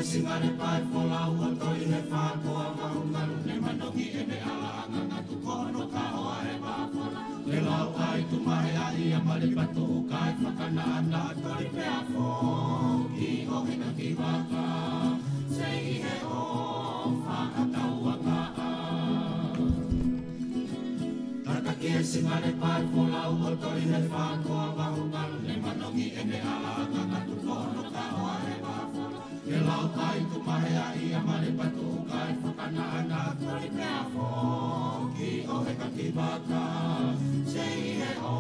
Singare pai fola ua toi he whākoa mahungaru ne manongi e me ala anga ngatu kono ka hoa e wāfola. Le lau ai tu mahe a ia mare patu kai whakana ana tori pea fō ki o hina ki waka se i he o whakatau anga a. Taka ki e singare pai fola ua toi he whākoa mahungaru ne manongi e me ala anga ngatu kono ka hoa e wāfola. E lau kai tu mahe a ia mare patu kai whakana ana tori pea fō ki o he kaki waka se i he o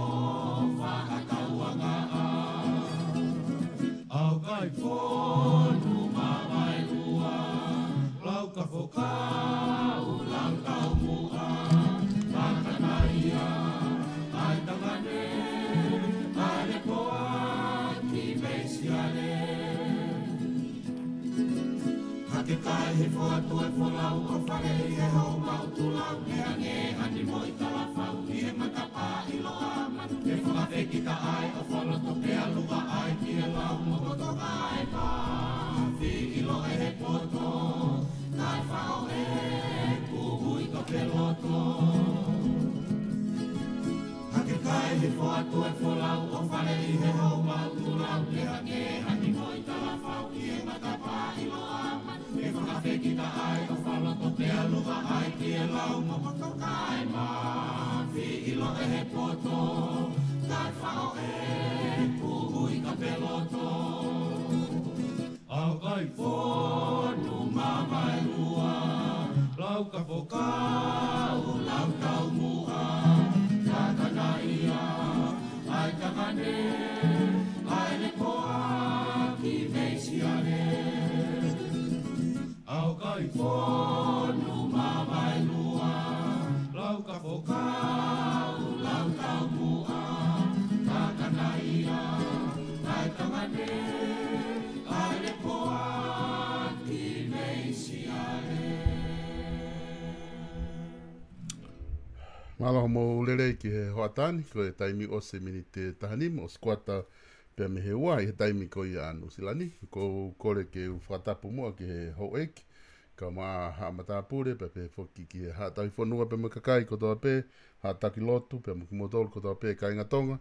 whakatau anga a. Au kai whonu mawai ua lau ka whokau lau tau mua whakana ia ai tangane ai le koa ki meisiare. Hake kai he whoatu e wholau o whare i he hau mautu lau ne ange ani moi tala whau i he matapa i loa manu. E whakawheki ka ai o wholoto pe alua ai ki e lau mokoto kai pa. Whi i lo e he poto kai whao e kuhui ka peloto. Hake kai he whoatu e wholau o whare i he hau mautu lau ne ange ani moi tala whau i he matapa i loa manu. E whakawheki ka ai o whaloto pe alua ai ki e lau mokoto kai ma. Whi i lo e he poto kai whao e kuhui ka peloto. Au kai whonu mawai ua lau ka whokau lau tau mua kakana ia ai kakane ai le koa ki meisiare. Au kai whonu mawai ua lau ka whokau lau tau mua kakana ia ai kakane ai le koa ki meisiare. Malo mo lele ki he hoatani ko e taimi o se mini te tahanim o squata pe me he ua i he taimi ko i anu silani ko kore ke u whatapu mua ki he hoeki ka maa haa matapure pe pe foki ki he haa tahi whanua pe me kakai ko toa pe haa taki lotu pe me kumotolu ko toa pe ka inga tonga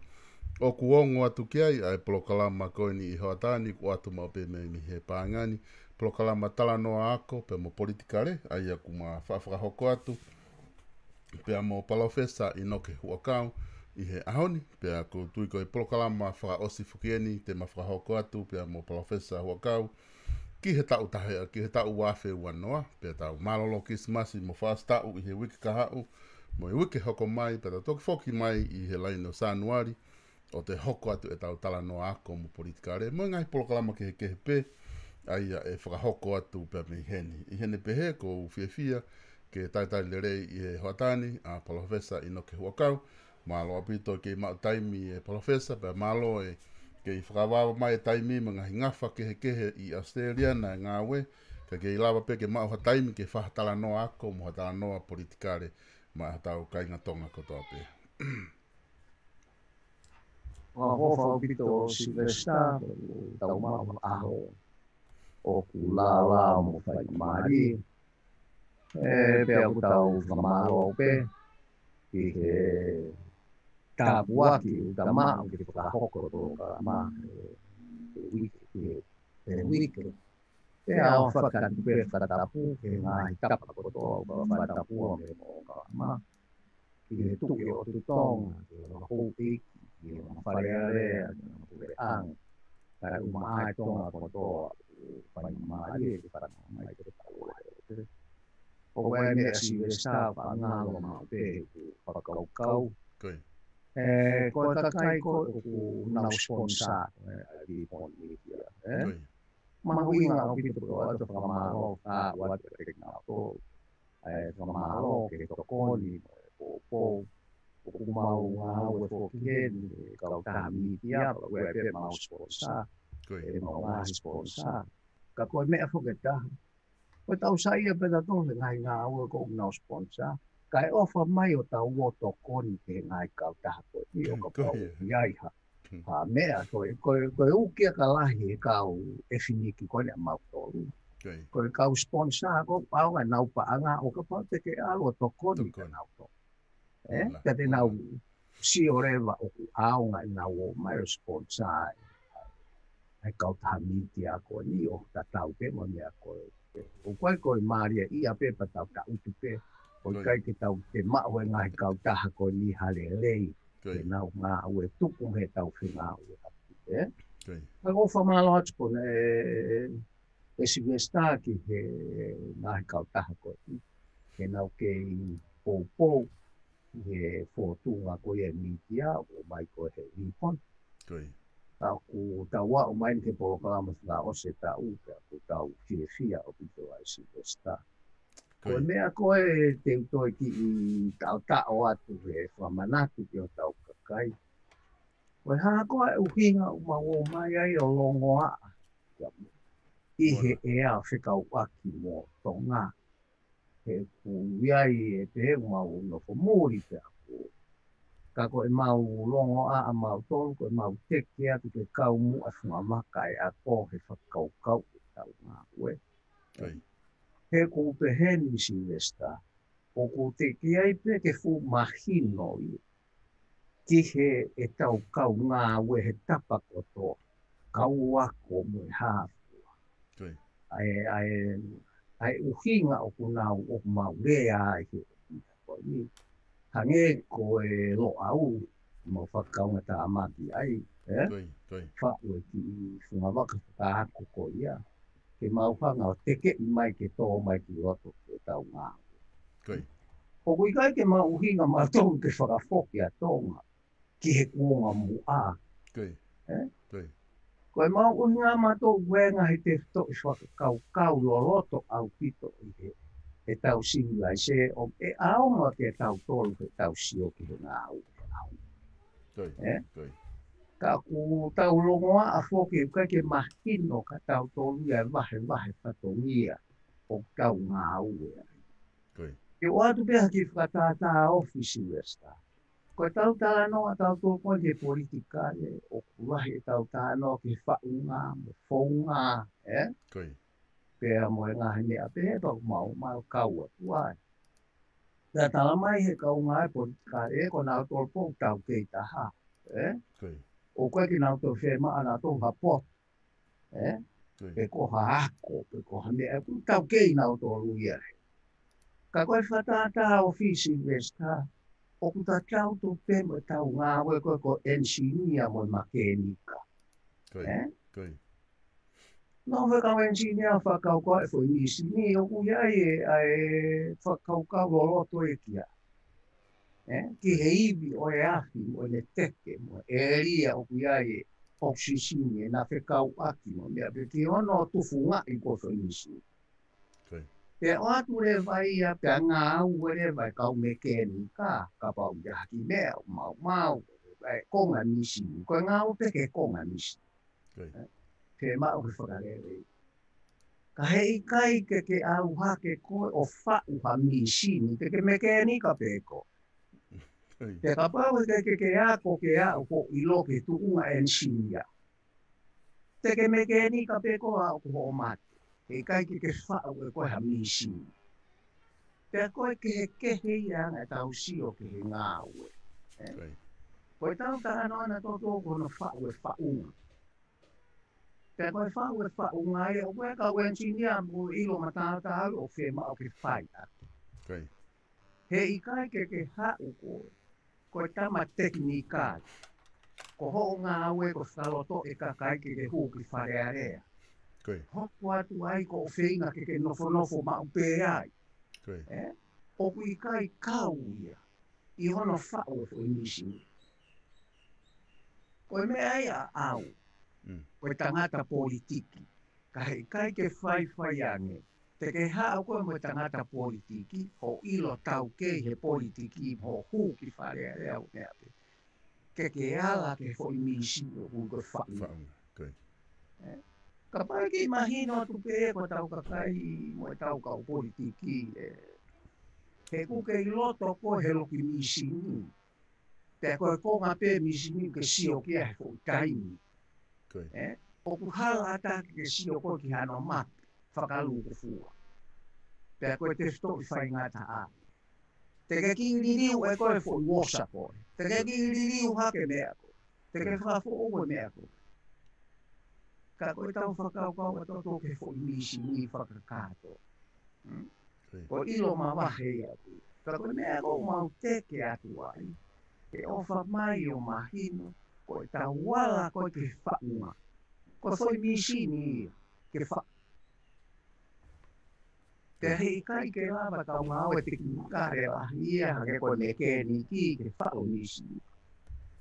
o kuongo atu ki ai ai polokalama ko ni i hoatani ku atu mau pe me mi he paangani polokalama tala noa ako pe mo politikare ai aku maa whakahoko atu pe mo palofesa i noke huakau i he ahoni pe ako tui ko i polokalama whaka osi fukieni te ma whakahoko atu pe mo palofesa huakau ki he tau tahe ki he tau wafe wanoa pe tau malolo kismasi mo whastau i he wiki kahau mo i wiki hoko mai pe tau toki foki mai i he laino sanuari o te hoko atu e tau tala noa ako mo politikare mo ngai polokalama ki he kehepe aia e whakahoko atu pe me i hene pehe ko ufiafia ke taitai le rei i he hoatani a palofesa i noke huakau malo apito ke mau taimi e palofesa pe malo e ke i whakawawa mai e taimi mga hingafa kehe i Australia na ngā we ke i lawa pe ke mau ha taimi ke whahatala noa ako mo hatala noa politikare ma hatau kainga tonga kotoa pe. Ngā hofa o pito o Silvesta, tau mau aho o ku la mo whai maari. Pe aku tau whamaro pe, ki he tāpua ki utamā, ki te whakahoko tō ka mā, he like. Te au whakarupe whakatapu, ke ngāhi tapa kotoa o whatapua me o ka ma. Ki he tuki o tu tonga, ki o hou iki, ki o wharearea, ki o pure ang. Kai umaai tonga kotoa, whai maari e whara mai te tau e. O wai mea si westa wha ngalo ma te whakaukau. Ko ka kai ko ku nau sponsor di pon media. Mahuinga o pito ko ato whakamaro ka wate tekna ko. Whakamaro ke tokoni po kumau ngau e whokihen kau taha media pa ue pe mau sponsor. E mau ngahi sponsor. Ka koe mea whuketaha. Koe tau saia peta tohe ngai ngā ue ko nau sponsor. Kai ofa mai o tau o tokoni ke ngai kau taha koe. I o ka pau iaiha. Ha mea koe ukia ka lahi e kau e finiki koe nea mau tolu. Koe kau sponsor ko pau ngai nau paanga o ka pau te ke alo tokoni ka nau tolu. Ka te nau si o rewa o ku au ngai nau o mai o sponsor. Ai kau taha media koe ni o ta tau pe mo mea koe. O koe maria ia pe pa tau ta utu pe. Koe kai ke tau te mao e ngai kau taha koe ni hale lei. Ke nau ngā ue tuku he tau whinga ue atu. Ka ofa malo atu kone e si westa ki he ngai kau taha koe. Ke nau ke i pou he fōtunga koe e media o mai koe he ripon. Tau ku tau wa o mai ke programa wha o se tau ku tau whiawhia o pito ai si westa. Koe mea koe te utoi ki i tau tau atu he whamanatu ki o tau kakai. Koe haa koe uhinga o mau mai ai o longo a. I he ea whikau aki mo tonga. He ku iai e te he mau no ko muri te aku. Ka koe mau longo a mau tolu, koe mau teke atu ke kau mu a whunga makai a ko he whakau kau e tau ngā ue. He ko pe he nisi westa. O ko teke ai pe ke fu mahino i. Ki he e tau kau ngā ue he tapa koto. Kau wako mo e hāpua. Ai uhinga o kunau o mau rea ai he. Hange ko e lo au mo whakaunga tā amati ai. Whaue ki whunga waka whakahako ko ia. Ke mauhanga o teke i mai ke tō mai ki roto ke tau ngā. O kui kai ke mauhinga ma tōu ke whakafoki a tōnga ki he kuonga mu a. Koe mauhinga ma tōu wenga he te to i whakakau lo roto au pito i he. E tau siwi ai se o e aonga ke tau tolu ke tau sio ki he ngā au. Ka ku tau longoa a whoke uka ke mahino ka tau tolu ia wahe whatongia o tau ngā au. Ke watu peha ki whakatata ofisi westa. Koe tau tāno a tau tolu koe ke politika o kurahi e tau tāno ke whaunga, mo whaunga. Pea mo e ngahi mea pehe tau mau kaua tuai. Pea tala mai he kaunga e politika e ko nau tolu pou tau kei taha. O koe ki nau tolu whema ana tolu hapot. Pe ko haako, pe ko hamea, tau kei nau tolu ia. Ka koe whatata ofisi westa, o kuta tau tu pe mo tau ngā we koe ko engineer mo makenika. No whakau engineer whakau koe fo nisi ni o kuia e whakau kau o loto e kia. Ki he iwi o e ahi mo e teke mo e ria o kuia e oksisini e na whakau aki mo mea pe ki ono tufu ngā i koe fo nisi. Pe o atu re vai a pe ngā au re vai kau mekenika ka pau ia haki mea o mau konga nisi. Koe ngā au peke konga nisi. Ke mau ke whakarere. Ka hei kai ke au hake koe o whau ha misini, ke mekenika peko. Te ka pau ke ako ke au ko ilo ke tuunga ensinia. Te ke mekenika peko au ko o mate. Hei kai ke whau e koe ha misini. Te koe ke kehe ia ngā tau sio ke he ngā ue. Koe tau tāno ana tō kono whau e whaunga. Te koe whau e whau ngai, o koe ka wen tinia mo ilo matata o whe ma o ke whai. Kai. He i kai ke hau koe tama teknika. Ko ho ngā aue ko whaloto e ka kai ke hu ki whare area. Kai. Hoko atu ai ko o whenga ke nofo ma upe ai. Kai. O kui kai kau ia. I hono whau e whai nisi. Koe me ai a au. Koe tangata politiki. Kai ke whai ange. Te ke hao koe mo tangata politiki. Ho ilo tau ke he politiki. Ho hu ki whare area o mea pe. Ke ala ke whai nisi o hui koe whau. Kai. Ka pai ki mahino tu pe ko tau ka kai mo tau ka politiki he ku ke loto ko he lo ki misini te ko nga pe misini ke sio ki e ko kai o ku hala ata ke sio ko ki hano ma whakalu ko fua te ko te sto i whai ngata a te ke ki ririu e ko e fo wosa ko te ke ki ririu hake mea ko te ke whafo o mea ko ka koe tau whakaukau e toto ke fo imisi ni whakakato. Ko ilo mawahe atu. Ka koe mea ko mau teke atu ai. Ke ofa mai o mahino, ko e tau wala koe ke whaunga. Ko fo imisi ni ke wha. Te hei kai ke lava tau ngau e te kare la ia ke koe me ke ni ki ke wha imisi.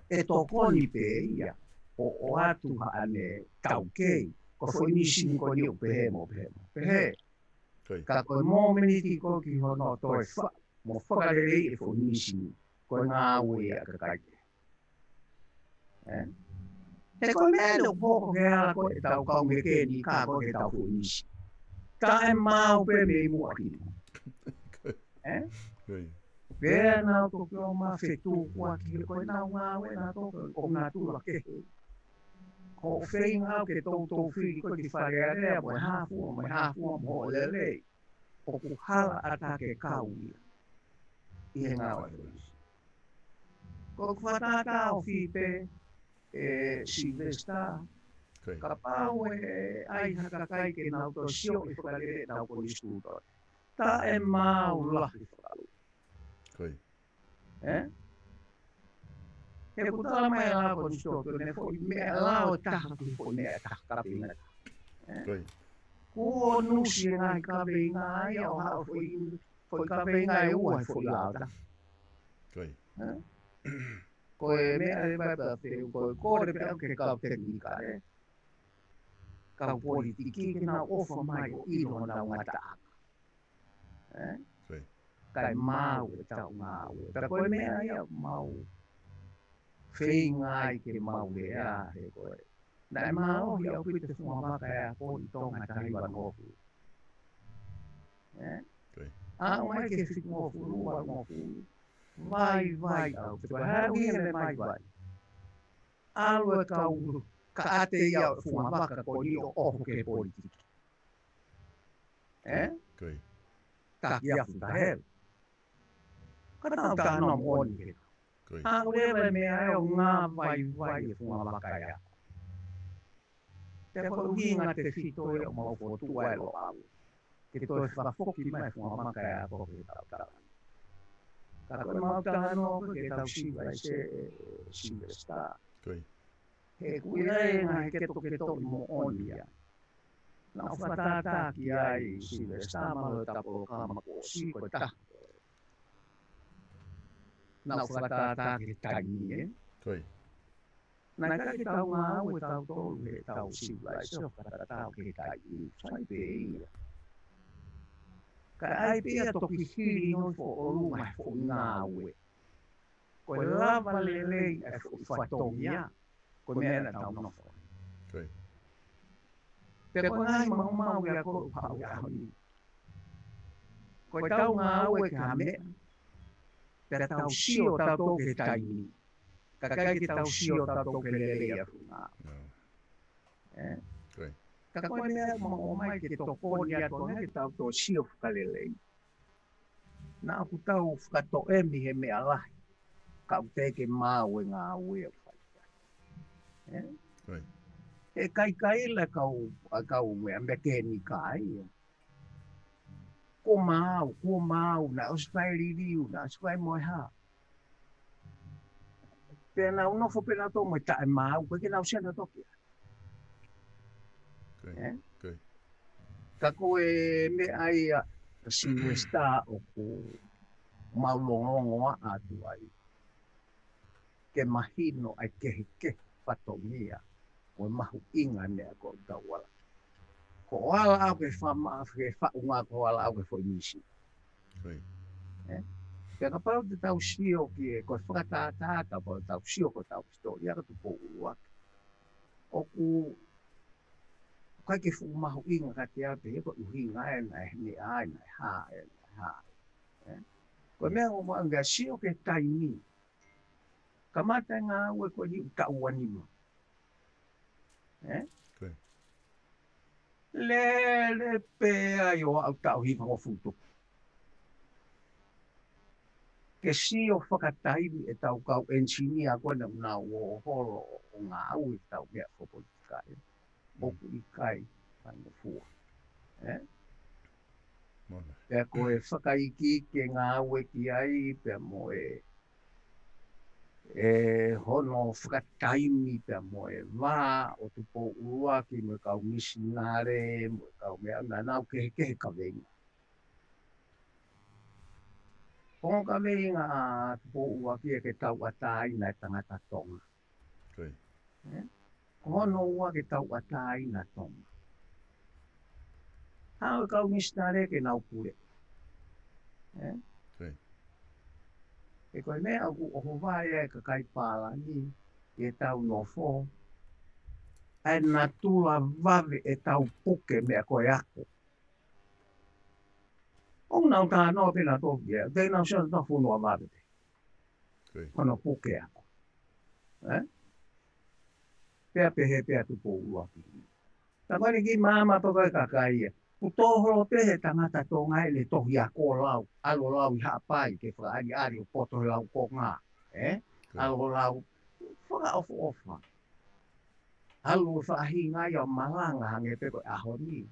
E tokoni pe ia. O atu ane tau kei, ko foi nisi ko ni o pehemo. Pehe, ka koe momeniti ko ki hono toi wha, mo whakarei e foi nisi, ko ngā ue a ka kaike. Te koe mea no poko ke ala ko e tau kau me ke ni ka ko ke tau foi nisi. Ta e mau pe me i mua ki. Pea nau to ki o ma whetu kua ki koe nau ngā ue nā toko o ngā tula kehe. Ko whainga ke tau whiri ko ki whare area mo hafua mo lelei. O ku hala ata ke kau ia. I he ngā wai. Ko ku whatata o whipe Silvesta. Ka pau e ai haka kai ke nau to sio i whakare tau ko i stūtoi. Ta e mau lahi whakalu. He kutala mai la ko stoto ne foi me la o taha ki foi me taha ka pinga. Ko nu si nga ka pinga ia o ha foi ka pinga e ua foi la ta. Ko e me ai ba ba te ko re pe ke ka teknika ka politiki ke na ofa mai o ilo na ngata. Kai mau e tau ngau. Ta ko me ai mau whainga i ke maure a he koe. Nai mao hi au pite whunga waka e a po i tonga tahiwa ngofu. A o mai ke whiku ngofu, rua ngofu. Vai au. Te koe haru hine me vai. Alu e kau ka ate i au whunga waka ko ni o oho ke politiki. Taki afu ta heru. Ka tau ta no moni he. A urewa me ai o ngā vai e whunga waka ea. Te koe uhinga te whito e o mau whotua e lo au. Ke toi whafoki mai whunga waka ea ko ke tau tau. Ka koe mau tāno ke tau siwa e se Silvesta. He kuia e ngā he ke to mo onia. Nā whatata ki ai Silvesta malo tapo kama ko si koe taha. Nā whakatata ke tangi e. Nā kake tau ngā au e tau tolu he tau siwa e se whakatata ke tangi. Sai pe ia. Ka ai pia toki hiri no fo o runga fo ngā au e. Koe lava lelei e fo whatongia. Koe mea tau nofo. Te koe ngai mau ia ko pau ia honi. Koe tau ngā au e ka mea. Te tau sio tau tō ke taimi. Ka kai ke tau sio tau tō ke lele a whunga. Ka koe mea o mai ke tokoni a tōne ke tau tō sio whakalelei. Nā ku tau whakato emi he mea lahi. Ka uteke māu e ngā ue o whai. E kai le kau me ke ni kai. Ko mau, na o spai ririu, na spai moi ha. Pena uno fo pena to mo ta mau, ko ke na usena to ki. Okay. Ka ko e me ai si westa o ko mau longo a tu ai. Ke mahino ai ke patomia. O mahu inga ne ko tawala. Ko ala au ke fama ke fa unga ko ala au ke fo nisi. Ke ka pau te tau sio ki ko whakatata ka pau tau sio ko tau historia ka tu po urua. O ku kai ke fu mahu inga ka te ape ko uhinga e nai ni ai nai ha. Ko mea o anga sio ke taimi. Ka mata ngā ue ko ni ka uani mo. Le pea yo au tau hi mo futu. Ke si o whakataimi e tau kau engineer ko na una o holo o ngā au e tau mea whaponikai. Oku i kai whango fua. Pea ko e whakaiki ke ngā au e ki ai pea mo hono whakataimi pea mo e wā o tu po urua ki mo kau misinare, mo kau mea na nau ke ka venga. Pongo ka venga a tu po urua ki e ke tau atai na tangata tonga. Hono ua ke tau atai na tonga. Hau kau misinare ke nau pure. E koe mea au o hovai e ka kai pāla ni e tau no fo. E na tula vave e tau puke mea koe ako. O nau tā no pena toki e, te nau sian ta whunua vave te. Ono puke ako. Pea pehe pea tupo ua ki. Ta koe ni ki māma pa koe kakai e. Ku tōhoro pehe tangata tō ngai le tohi a kō lau, alo lau i hapai ke whaari ari o poto lau kō ngā. Alo lau, whaka ofa. Alo whaahi ngai o malanga hange pe koe aho ni.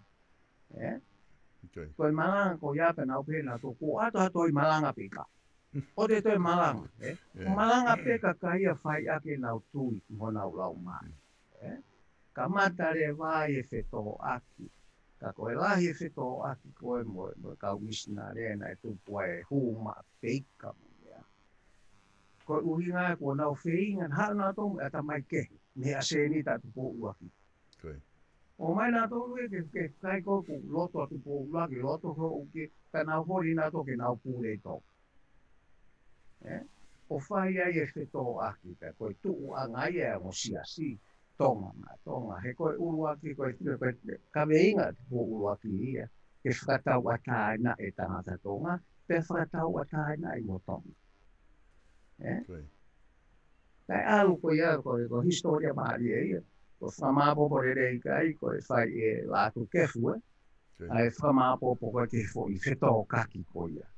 Koe malanga ko iape nau pena tō ko ato i malanga peka. O te toi malanga. Malanga peka ka ia whai ake nau tui mo nau lau mai. Ka matare vai e whetō aki. Ka koe lahi e whito aki koe mo kau misina rena e tupua e huma peika mo mea. Koe uhinga e kua nau whiingan hao nā tomu e tamai ke, me a sēni tā tupo uaki. O mai nā tomu e ke kai koe ku loto a tupo uaki, loto ho uki, ka nau hori nā toke nau pūre tō. O whai ai e whito aki, ka koe tuu a ngai e mo siasi. Tonga, he koe uruaki, koe kawe inga tupo uruaki ia, ke whakatau atai na e tangata tonga, pe whakatau atai na i mo tonga. Kai alu ko ia, ko historia maari e ia, ko whamapopo re rei kai, koe whai e lātu kefu ai whamapopo koe ke fo i whetō kaki ko ia.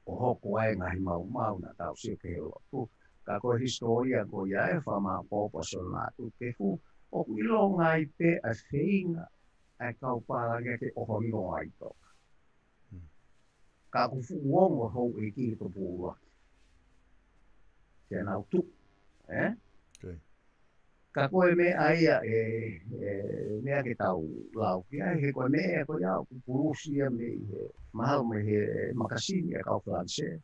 O hoko ai ngahi mau na tau se ke lotu. Ka koe historia ko ia e whamapopo so lātu kefu, o ilo ngai pe a whiinga ai kau pāranga ke oho no ai toka. Ka kufu uongo hou e ki to pūrua. Ke nau tu. Ka koe me aia mea ke tau lau ki ai he koe mea koe iau kupurusia me mahalo me he makasini e kau franse.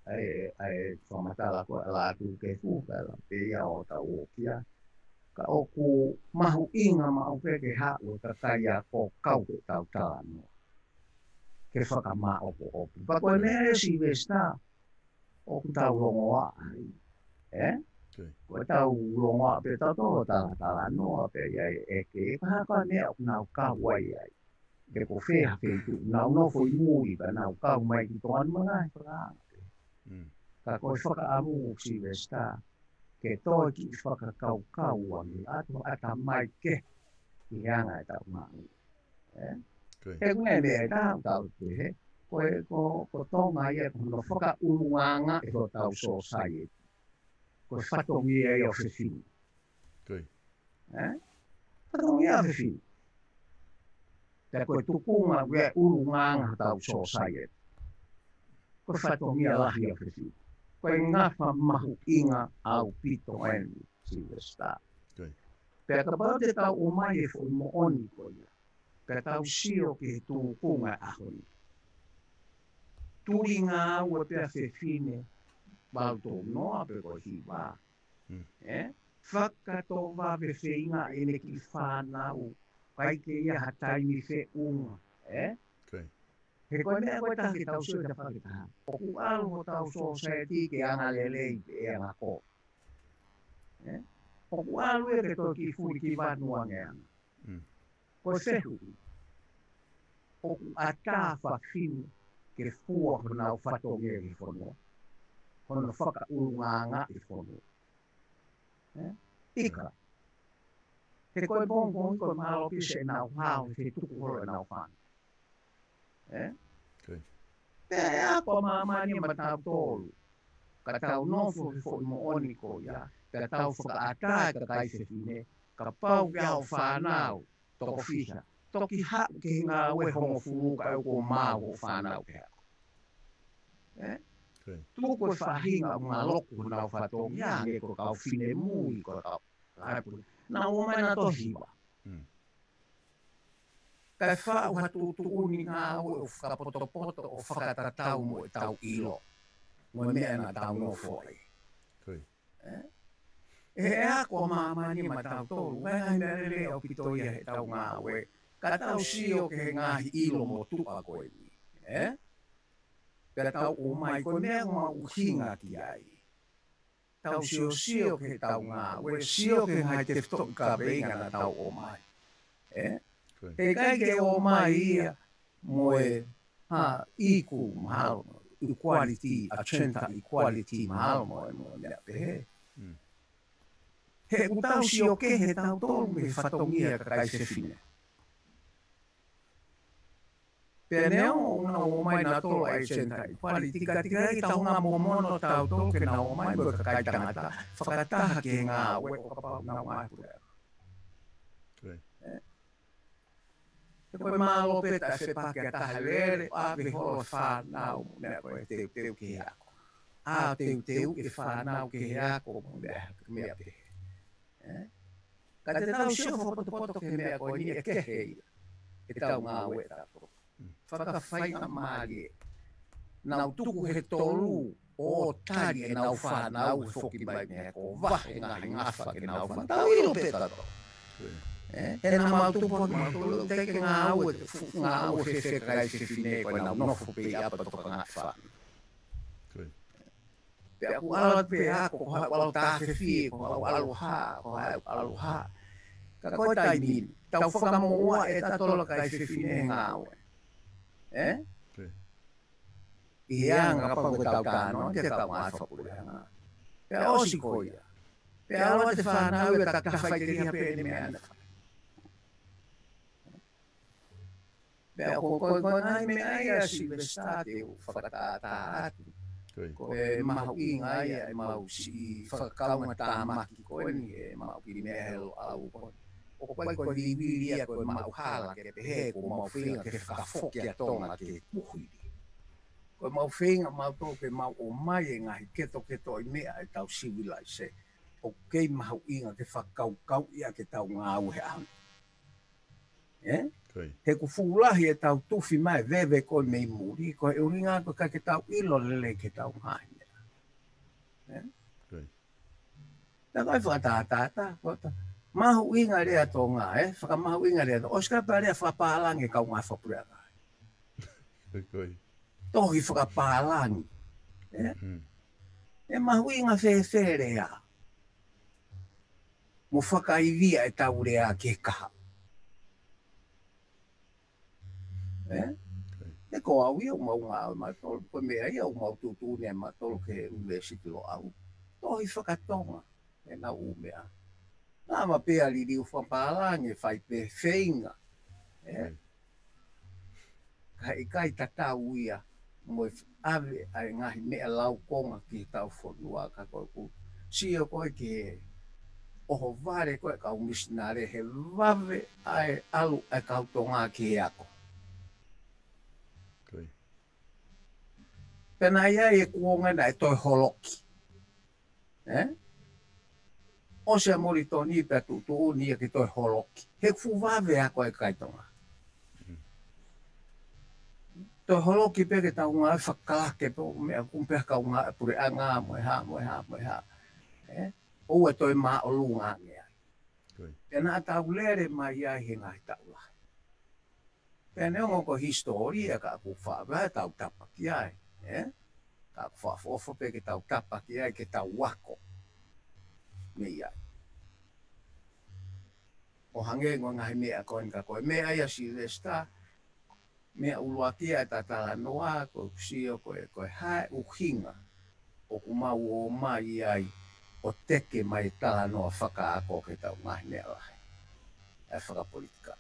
Ai whamatala koe lātu ke fuka la pe ia o tau o kia. Ka oku mahu inga mau peke hau ka kai a ko kau ke tau tāno. Ke whakama opo. Pa koe mea e si westa oku tau rongoa ai. Koe tau rongoa pe tau tō tala noa pe iai e ke haka mea oku nau kau ai ai. Ke ko whea whetu nau nofo i muri ka nau kau mai ki toan mga e whakaanga. Ka koe whakaamu si westa, ke toi ki whakakau wangi, ato ata mai ke, ki hanga e tau maangu. He kungai mea e tau te he, ko tonga ia kono whakauruanga e ho tau society. Koe whatongi e o whiwhini. Patongia fefi. Te koe tukunga ue urunganga tau society. Koe whatongia lahia fefi. Koe ngafa mahu inga au pito enu Silvesta. Pea ka pau te tau o mai e fo mo oni koe. Pea tau sio ke tukunga ahoni. Turi ngā ua pea whewhine wauto noa pe koe hiwa. Whakato wawe wheinga ene ki whānau kai ke ia hataimi whe unga. He koe mea koe tahi tau sio te whakitaha. O ku alu ho tau society ke anga lelei pe e anga ko. O ku alu e ke toi ki furi ki whanua ngeanga. Koe whehu. O ku ata whakfinu ke fua hona o whatonge i whanua. Hona whaka urunganga i whanua. Ika. He koe bongo koe mahalo pise nau hao he tuku horo nau whana. Pea e ako mamani ma tau tolu. Ka tau nofu he fo mo oni ko ia. Pea tau whakaata ka kai se fine. Ka pau iau whanau toko fiha. Toki hau ke ngā ue hongo furuka e ko māgo whanau ke hako. Tuko koe whahinga ngā loku nau whatongi ange ko kau fine mui ko kau. Nā o mai nā tohiwa. Kai whau hatu tuuni ngā ue o whakapoto o whakatatau mo e tau ilo. Mo mea nā tau no fōi. E ako mamani ma tau tolu. Ngai mea le au pitoia he tau ngā ue. Ka tau sio ke he ngāhi ilo mo tupa koe ni. Pera tau o mai koe mea ngā uhinga ki ai. Tau sio ke tau ngā, ue sio ke ngai te whito ka veinga na tau o mai. Te kai ke o mai ia mo e iku mahalo, equality, agenda equality mahalo mo e mo mea pehe. He utau sio ke he tau tolu me whatongia ka kai se fine. Pea neo una o mai na tolo ai sentai. Pali tika i tau ngā momono tau tolo ke na o mai mo ka kai tangata. Whakataha ke ngā ue o kapau ngā mai pura. Te koe mālo peta se pake a taha lere, a ve holo whanau mea koe teu ke heako. A teu e whanau ke heako mea pe. Ka te tau sio whapoto ke mea koe ni e kehei. E tau ngā ue tātou. Whakawhainga mārie. Nau tuku he tolu o tari e nau whanau e whoki mai mea ko wahe ngahi ngawha ke nau whanau. Tau ilo peta to. He nā mautupo ki mautupo teke ngā ue he whekai se whine koe nau nofu pei apa toka ngā whana. Pea ku ala pe ako ko hau alo tāwhe fie, ko hau alo hā. Ka koe tai min. Tau whakamoa e tatola kai se whine ngā ue. I anga ka pango tau kāno, te tau ngā whapuranga. Pea osi koia. Pea aloa te whanau e ka whaiteria pēne mea ana. Pea koe ngai mea ia Silvesta te u whakatātā atu. Koe mahu inga ia e mau si whakakaunga tāmaki koe ni e mau ki mea helo au koe. O koe koe viviria koe mau hala ke pehe ko mau whinga ke whakafoki a tonga ke kuhiri. Koe mau whinga mau tō ke mau o mai e ngahi keto i mea e tau civilise. O kei mau inga ke whakaukau ia ke tau ngā uhe anu. He ku fulahi e tau tuwhi mai vewe koe mei muri. Koe e uringa koe ka ke tau ilo lele ke tau ngahi mea. Tā kai whakatātā. Mahu inga rea tō ngā, whakamahu inga rea tō. O skapa rea whapālangi kau ngā whapuranga. Tohi whakapālangi. E mahu inga whewhe rea. Mo whakaivia e tau rea ke kaha. E ko au ia umau ngā au matolo. Koe mea ia umau tūtūne matolo ke university lo au. Tohi whakatonga. E nā umea. Nā ma pēa liri u whapālangi whai pē whainga. Kai tatau ia mo ave ai ngahi mea lau konga ki tau whanua ka koe ku. Sio koe ke o ho vare koe ka umisinare he vave ai alu ai kautonga ki ako. Koi. Pena ia e kuonga na e toi holoki. O se mori toni pe tu ni ki toi holoki. He fu vave ako e kaitonga. Toi holoki pe ke taunga e whakalake pe o mea kumpe ka unga e pure anga moe ha. O e toi maa o lunga ngea. Pena tau lere mai ai he ngai tau lai. Pena ngoko historia ka ku whawe tau tapaki ai. Ka ku whafofo pe ke tau tapaki ai ke tau wako. Mei ai. O hange ngō ngahi mea koen ka koe. Mea ia Silvesta, mea uluakia e tatala noa, koe kusio koe hae uhinga. O kumau o mai ai, o teke mai tala noa whaka ako ke tau ngahi mea lahi. E whakapolitika.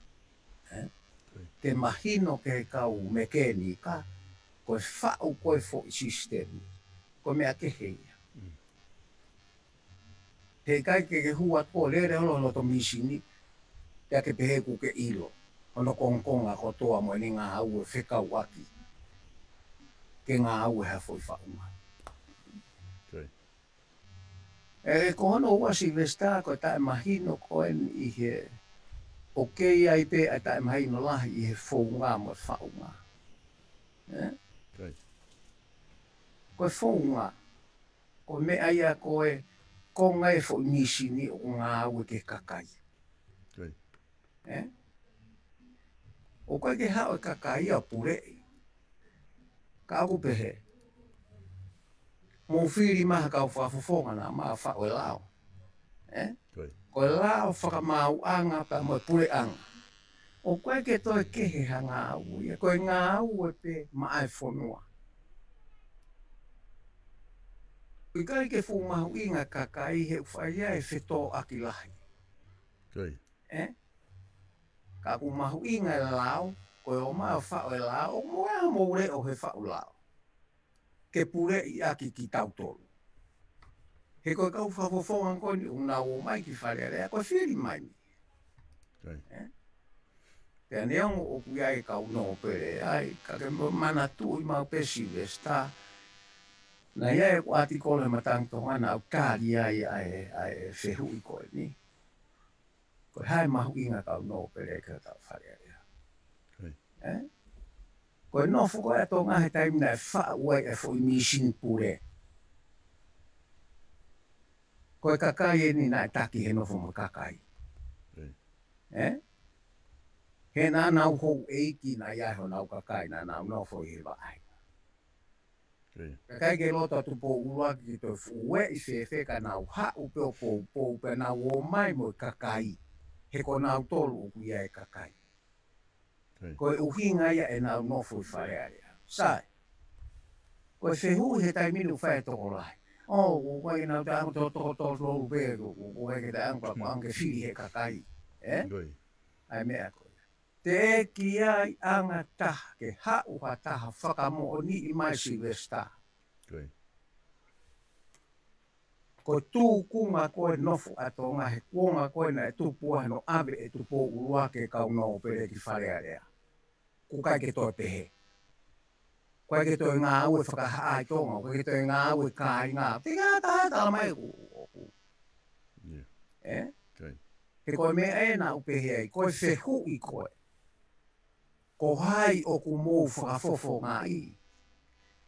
Te mahino ke kau mekeni ka, koe whau koe fo i sistemi. Koe mea keheia. He kai ke hua ko lere holo to misini, ya ke pehe ku ke ilo. Ono kongkonga ko toa mo ni ngā au e whekau aki. Ke ngā au e hafoi whaunga. E ko hono ua Silvesta ko tae mahino koen i he o kei ai pe a tae mahino lahi i he whaunga mo whaunga. Koe whaunga, ko mea ia koe ko ngai fo misini o ngā au e ke kakai. O koe ke hao e kakai a purei. Ka aku pehe. Mō whiri maha kau whafofonga nā maa whao e lao. Koe lao whakamau anga pa mo pure anga. O koe ke toi kehe ha ngā au. Ia koe ngā au e pe maa e whonua. I kai ke whumahu inga kakai he whaia e whetō aki lahi. Ka ku mahu inga e lao, koe o maa whao e lao, o moa moure o he whao lao. Ke pure i aki ki tautolu. He koe kau whafofonga koe ni una o mai ki wharearea, koe whiri mai ni. Te neongo o kuia e kau no pere ai, ka ke mana tu i mau pe Silvesta. Na ia e kuati kole matangtonga na au kāri ai ai whehu i koe ni. Koe hae mahu inga kau no pere ka tau wharearea. Koe nofo koe ato ngahe taimina e wha uai e fo i misini pure. Koe kakai e ni na e taki he nofo mo kakai. He nā nau hou eiki na iaho nau kakai na nau nofo i he waai. Kakai ke lota tu po ua ki toi fuwe i whewhe ka nau hau peo pou pe nau o mai mo kakai. He ko nau tolu o kuia e kakai. Koe uhinga ia e nau nofo i wharearea. Sai. Koe whehu he taiminu whae toko lai. O, koe nau te ango toko tolu pēro. Koe ke te ango ko ange whiri he kakai. Ai mea koe. Te eki ai anga taha ke hau ha taha whakamo o ni i mai Silvesta. Ko tū kunga koe nofo ato ngahe kuonga koe na e tupua no abe e tupo urua ke kau no pere ki wharearea. Kukai ke toi pehe. Koe ke toi ngā ue whakahaai tonga, koe ke toi ngā ue kāi ngā. Te ngā taha tala mai ku. He koe mea e nā upehe ai, koe whehu i koe. Ko hai o ku mou whakafofo ngā i.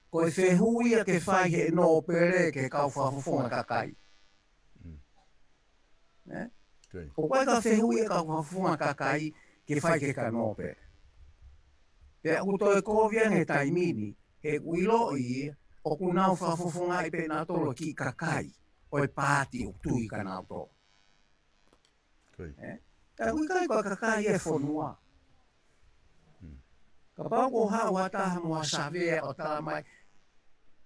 Koe whehu ia ke whai he no pere ke kau whakafofo ngā kakai. Ko koe ka whehu ia kau whakafofo ngā kakai ke whai ke ka no pere. Pea ku toi kōwia he taimini, he uilo i o ku nau whafofonga i pe nā tolo ki kakai, o e pāti o tui ka nau tō. Ka kui kai kua kakai e whonua. Ka pau ko hau ataha mua savea o tala mai,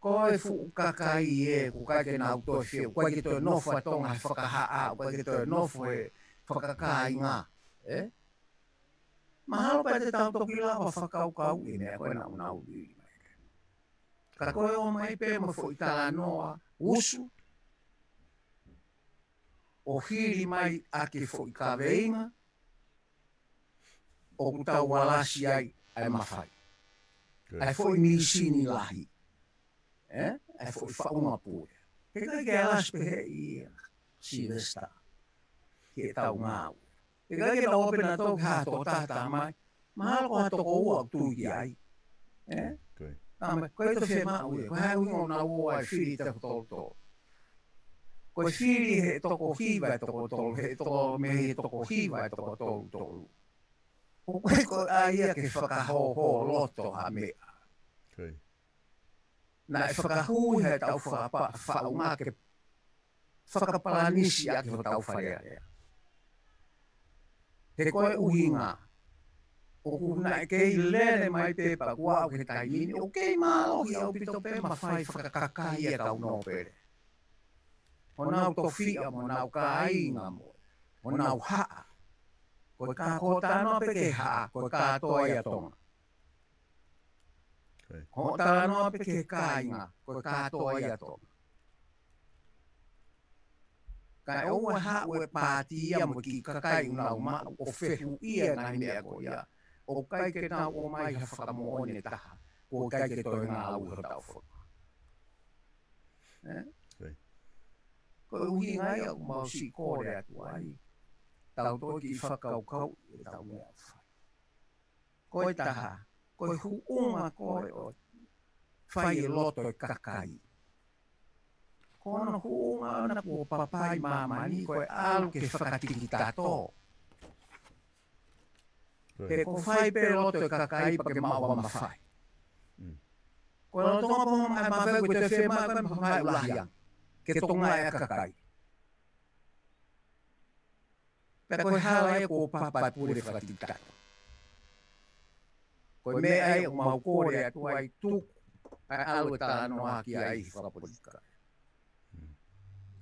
koe fu kakai e, ku kai ke nau tō whiu, koe ki toi nofo a tonga he whakahaa, koe ki toi nofo he whakakai ngā. Mahalo pa te tau toki lawa whakaukau i mea koe nau nau i. Ka koe o mai pe mo fo i tala noa usu. o hiri mai ake fo I ka veinga, o kuta walasi ai mawhai. Ai fo I mirisini lahi. Ai fo I whaunga pūre. He kai ke alas pehe I Silvesta. Ke tau ngāu. He kai ke tau opena tau ki hato tata mai. Mahalo ko hato ko ua tui ai. Koe to whi mau e. Koe hai ungo na ua ai whiri te tolu tolu. Koe whiri he toko hiwa e toko tolu. He toko me he toko hiwa e toko tolu tolu. Koe koe aia ke whakahoho loto ha mea. Na e whakahui he tau whaunga ke whakapalanisi ake ho tau wharea. He koe uhinga. O kuna e kei lere mai pepa kua o ke taimini. O kei mālohi au pito pe mawhai whakakakai e kau nōpere. O nau tofia mo nau ka ainga mo. O nau haa. Koe kā kōta noa pe ke haa. Koe kā toa ia tonga. Ho tā noa pe ke kāinga. Koe kā toa ia tonga. Kai oua haa ue pātia mo ki kakai unau ma o whehu ia ngai mea ko ia. O kai ke nā o mai ha whakamoone taha. O kai ke toi ngā au ho tau whaka. Koe uhi ngai au mau si kore atu ai. Tau toi ki whakaukau e tau mea whai. Koe taha. Koe huunga koe o whai e loto e kakai. Kono huunga ana ko papai mamani koe alu ke whakatiki tato. He ko whai pe loto e kakai pa ke maua mawhai. Koe lo tonga poho mai mawhai koe te whema koe mawhai ulahiang. Ke tonga e kakai. Pe koe hala e ko papai pure whakatiki tato. Koe me ai o mau kore atu ai tuku. Ai alu e tā noa ki ai whakapolitika.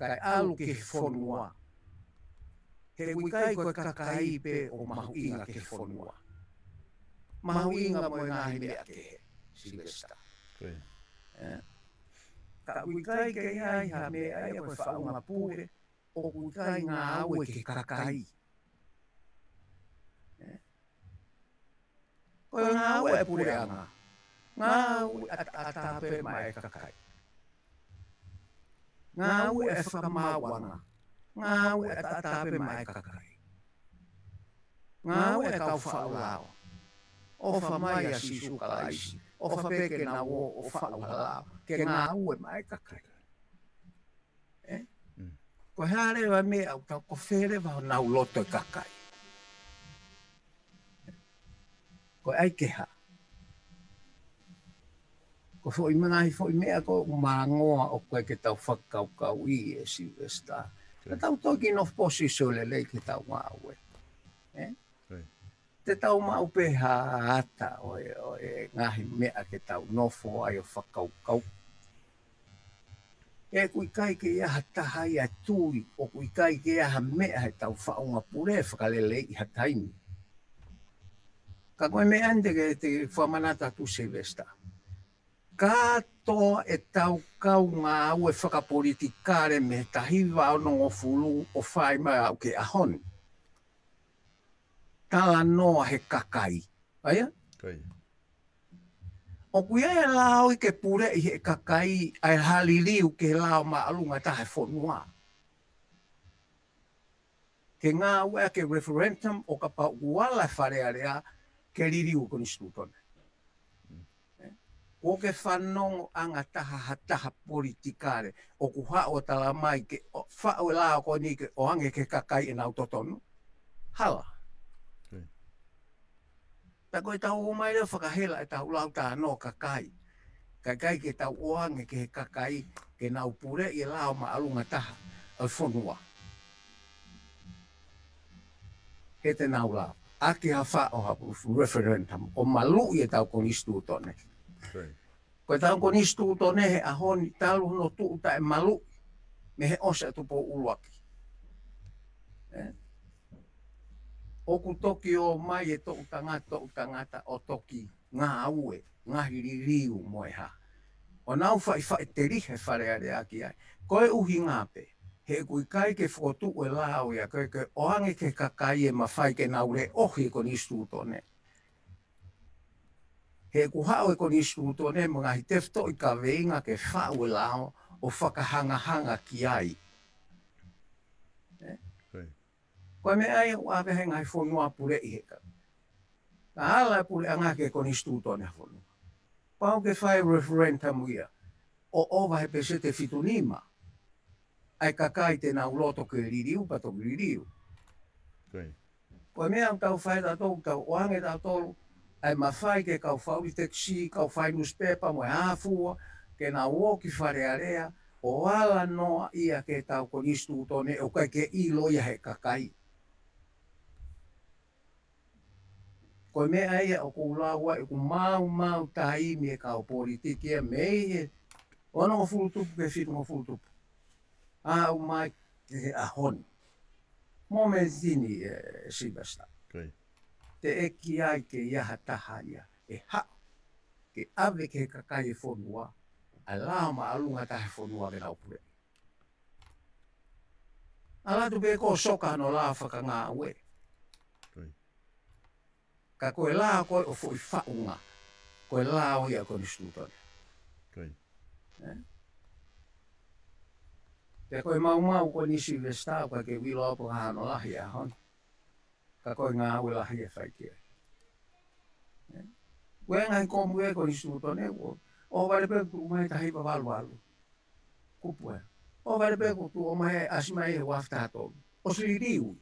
Kai alu ke whonua. He wikai koe kakai pe o mahu inga ke whonua. Mahu inga mo ngahi mea ke he. Silvesta. Ka wikai ke ai ha me ai koe whaunga pūre. O wikai ngā au e ke kakai. Koe ngā au e pūre anga. Ngā au atape mai kakai. Ngā au e whakamawanga. Ngā au e atape mai kakai. Ngā au e kau whaulao. O whamai a sisu kalaisi. O whapeke na o whaulao. Ke ngā au e mai kakai. Ko hare wa me au tau ko where wa nau loto e kakai. Ko ai ke ha. Ko fo I mangahi fo I mea ko mangoa o koe ke tau whakaukau I e Silvesta. Ka tau toki no posiso le lei ke tau ngāue. Te tau mau pe haata o e ngahi mea ke tau nofo ai o whakaukau. E kui kai ke iaha taha I a tui o kui kai ke iaha mea he tau whaunga pure whakalele I hataimi. Ka koe me ande ke te whamanata tu Silvesta. Kato e tau kau ngā au e whakapolitikare me tahiwa o nongo fulu o whai mai au ke ahoni. Tala noa he kakai. Aia? O kuia e lao I ke pure I he kakai ai haliliu ke lao maalunga tahe whonua. Ke ngā ua ke referendum o ka pau uala wharearea ke ririu koni stutone. O ke whanongo anga taha politikare o kuha o tala mai ke whao lao koni ke o ange ke kakai e nau totonu. Hala. Ta koe tau o mai reo whakahela e tau lau tā no kakai. Kakai ke tau o ange ke kakai ke nau pure I lao maalunga taha au whonua. He te nau lao. Ake ha whao hapu referendum o malu I e tau koni stutone. Koe tau koni stutone he ahoni talu no tuuta e malu me he osa tupo uluaki. Oku toki o mai e to'u tangata o toki ngā aue, ngā hiririu moe ha. O nau whai te rihe whareare aki ai. Koe uhi ngāpe, he kui kai ke whotu e lao ia ke oange ke kakai e mawhai ke naure ohi ko nistu tone. He ku hao e ko nistu tone mga hi tefto I ka veinga ke whau e lao o whakahanga ki ai. Koe me ai o ave henga I whonua pure I heka. Ka hala pure anga ke ko nistu tone whonua. Pau ke whai referendum ia. O ova he pese te fitunima. Ai kakai te nau loto ke ririu pa toku ririu. Koe mea tau whai da tau tau oange da tolu. Ai mawhai ke kau whau I teksi, kau whai newspaper mo e hafua, ke na woki wharearea, o ala noa ia ke tau ko nistu tone, o kai ke ilo ia he kakai. Koe mea ia o koulaua, e ku mau taimi e kau politiki e mei e, ono o fulutupu ke fitu o fulutupu. O mai ke ahoni. Mo me zini Silvesta. Te eki ai ke iaha taha ia. E ha. Ke ave ke kakai e whonua. A lao ma alunga tahe whonua ke naupure. Alatu pe ko soka no lao whaka ngā ue. Ka koe lao koe o fwoi whaunga. Koe lao ia koe ni stutone. Te koe mau koe ni Silvesta o ka ke wilo apu hano lahi a hon. Ka koe ngā ue lahi e whaikia. Koe ngai komu e koe ni stutone o vare pe ku mai tahi pa walu. Kupue. O vare pe ku tu o mai asimai e wafta tolu. O siririu.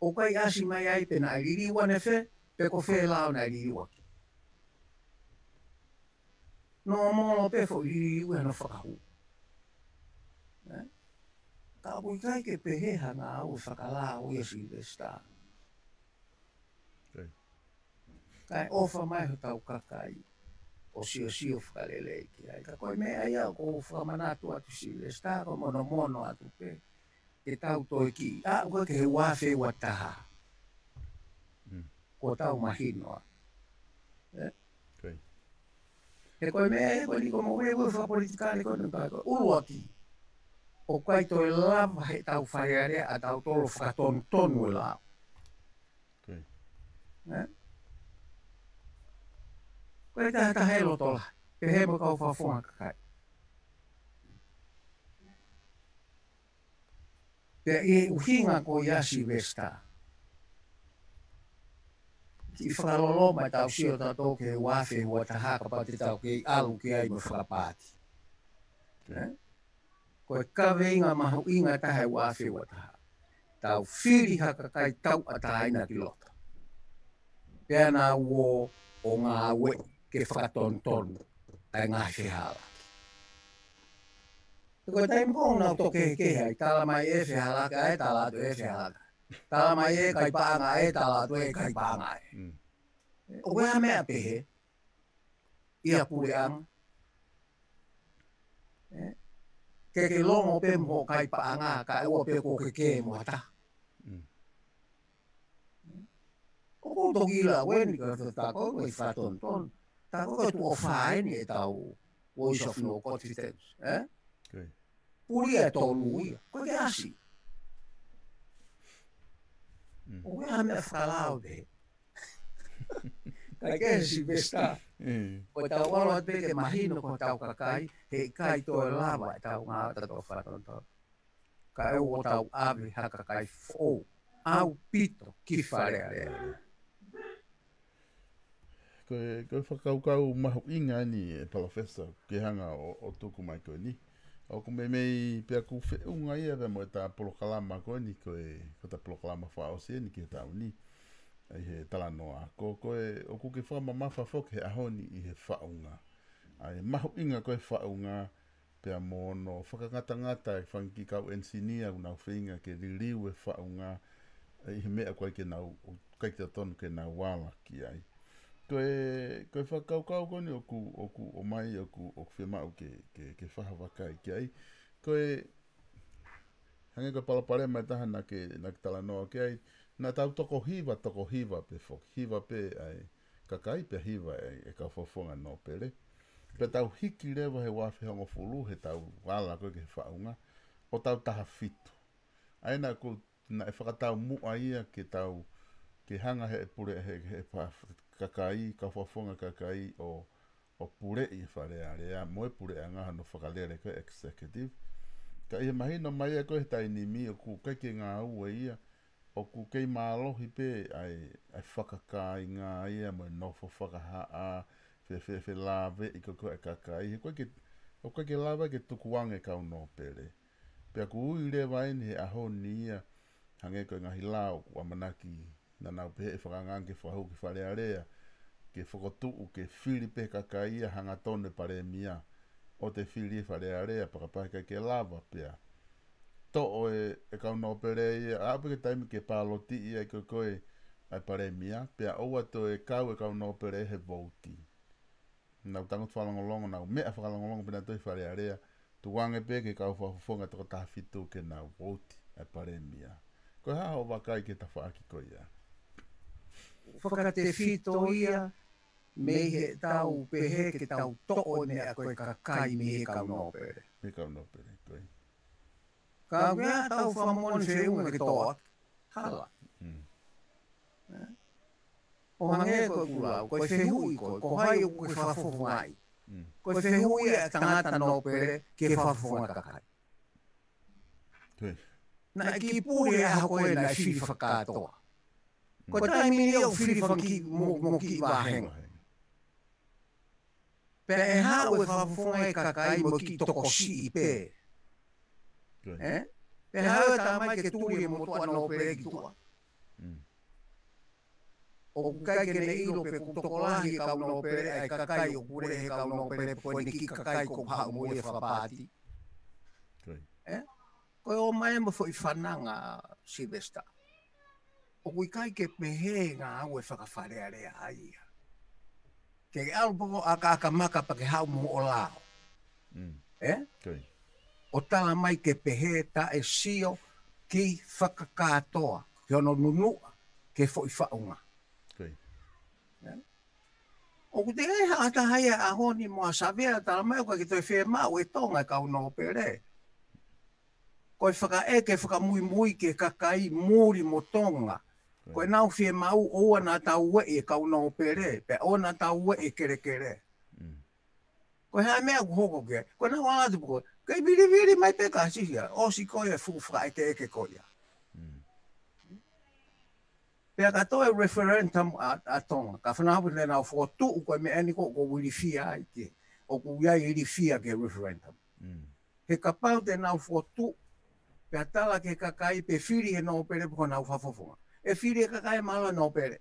O kai asimai ai pe na iririu ane fe, pe ko fe lao na iririu aki. No mono pe fo iririu e no whakahu. Ka pui kai ke peheha ngā au whakalao e Silvesta. Kai ofa mai ho tau kakai. O sio whakalelei ki ai. Ka koe mea ia ko whakamanatu atu Silvesta, ko mono atu pe. Ke tau toi ki. Koe ke he wafe wa taha. Ko tau mahinoa. He koe mea ia koe ni ko mo wewe whakapolitikane koe ni kai koe. Ulua ki. O kai toi lava he tau whaiarea a tau tolo whakatonu e lao. Koe taha helo tola. Pe hemo kau whafonga kakai. Pe e uhinga ko ia Silvesta. Ki whakalolo mai tau sio tato ke wafe hua taha ka pati tau ke alu ki ai me whakapati. Koe kaweinga mahu inga tahe wafe hua taha. Tau whiri haka kai tau a taina ki lota. Pea nā uo o ngā we ke whakatontonu ai ngā whihala. Koe taimi kong nau toke ke hai, tala mai e whihalaka e tala atu e whihalaka. Tala mai e kai paanga e tala atu e kai paanga e. O wea mea pehe, ia pure anga. Ke longo pe mo kai paanga ka ua pe ko ke mo hata. O ko toki la weni ka tako ko I whatonton. Tako ko tu o whaeni e tau Voice of No Confidence. Puri e tolu ia, koe ke asi. O wea mea whakalao de. Kai ke Silvesta. Ko tau walo at peke mahino ko tau kakai, he kai toi lava e tau ngā tato whatonton. Ka e o tau ave haka kai fō. Au pito ki wharearea. Koe whakaukau mahu inga ni e palofesa ke hanga o tuku mai koe ni. O ko mei pia ku whiunga ia re mo e tā polokalama koe ni koe ta polokalama whaosia ni ki he tau ni. Ai he tala noa. Koe o ku ke whama mawha whoke he ahoni I he whaunga. Ai mahu inga koe whaunga pia mo no whakangata e whanki kau ensinia unau whinga ke ririu e whaunga. Ai he mea koe ke nau, kai te tonu ke nau wala ki ai. Koe whakaukau koni o mai o whemau ke whahawakai ki ai. Koe hange koe palapare mai taha na ke tala noa ki ai. Nā tau toko hiva pe whok. Hiva pe ai kakai pe hiva e ka whawhonga no pere. Pe tau hiki rewa he wawhi hongo fulu he tau wala koe ke whaunga. o tau taha fitu. Aina ko na e whakatau mua ia ke hanga he pure he kakai, ka whafonga kakai o pure i wharea rea, moe pure a ngaha no whakalere ko executive. Ka ia mahino mai a koe tai ni mi o ku keke ngā ua ia, o ku kei mālohi pe ai whakakai ngā ia mo nofo whakahaa, fe lawe i ko e kakai. O koe ke lawe ke tukuange kau no pere. Pea ku ui le waini he aho ni ia, hange koe ngahi lao kua manaki na nau pehe e whakangange whahu ki wharea rea, ke whakotuu ke whiri pe kakai ia hanga tone pare mia. O te whiri e wharea rea, pakapaika ke lava pea. To o e kau no pere ia, apu ke taimi ke pāloti ia i koe ai pare mia, pea oua to e kau no pere he vouti. Nau tangot whalangolongo, nau mea whakalangolongo pina toi wharea rea, tu wange pe ke kau whafonga toko tahafitu ke nau vouti ai pare mia. Koe haho wakai ke tawhaaki koe ia. Whakate whito ia, me he tau pehe ke tau to'o ne a koe kakai me he kau nōpere. Me kau no pere, koe. Ka mea tau whamon whiunga ke toa, hala. O hange koe kulau, koe whehui koe, ko hai o koe whafofu ai. Koe whehui a tangata nōpere ke whafofunga kakai. Koe. Na ki pūre a koe na whiri whakatoa. Ko taimi ni au whiri whaki mo ki wahenga. Pea e hao e whafonga e kakai mo ki toko si i pē. Pea hao e tamai ke tūri e motua no pere ki tua. O kai ke ne ilo pe kutoko lahi kau no pere ai kakai o kure he kau no pere po ni ki kakai ko hao mo e whapati. Koe o mai mo foi whananga Silvesta. O kui kai ke pehe ngā au e whakawharea rea aia. Ke alpo aka maka pa ke hau mo o lao. O tala mai ke pehe ta e sio ki whakakatoa. Ke ono nunua ke foi whaunga. O ku te gai haata haia a honi mo a savea tala mai o ka ki toi whea mau e tonga kau no pere. Koe whaka eke whaka mui ke kakai muri mo tonga. Koe nau whie mau oa na tau we e kau no pere, pe o na tau we e kere. Koe hae mea ku hoko ke, koe nau alatu koe, kei viri mai pe ka sisia, o si koe e fuwha eke koe ia. Pea ka toe referendum a tonga, ka whanahapu le nau whotu koe me eni ko wiri fia ai ke, o ku iai iri fia ke referendum. He ka pau te nau whotu, pea tala ke kakai pe whiri he no pere po nau whafofonga. E whiri e kakai malo no pere.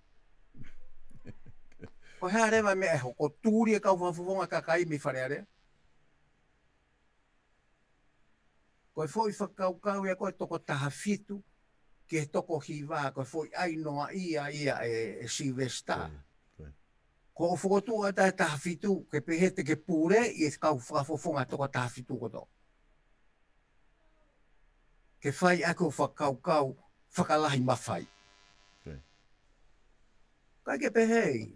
Ko hea rewa me e hoko tūri e kau whafofonga kakai mi wharearea. Koe foi whakaukau e koe toko taha fitu, ke toko hiwa, koe foi ainoa ia e Silvesta. Ko o whokotua taha fitu, ke pehete ke pūre i e kau whafofonga toko taha fitu koto. Ke whai ako whakaukau, whakalahi mawhai. Kai ke pehei,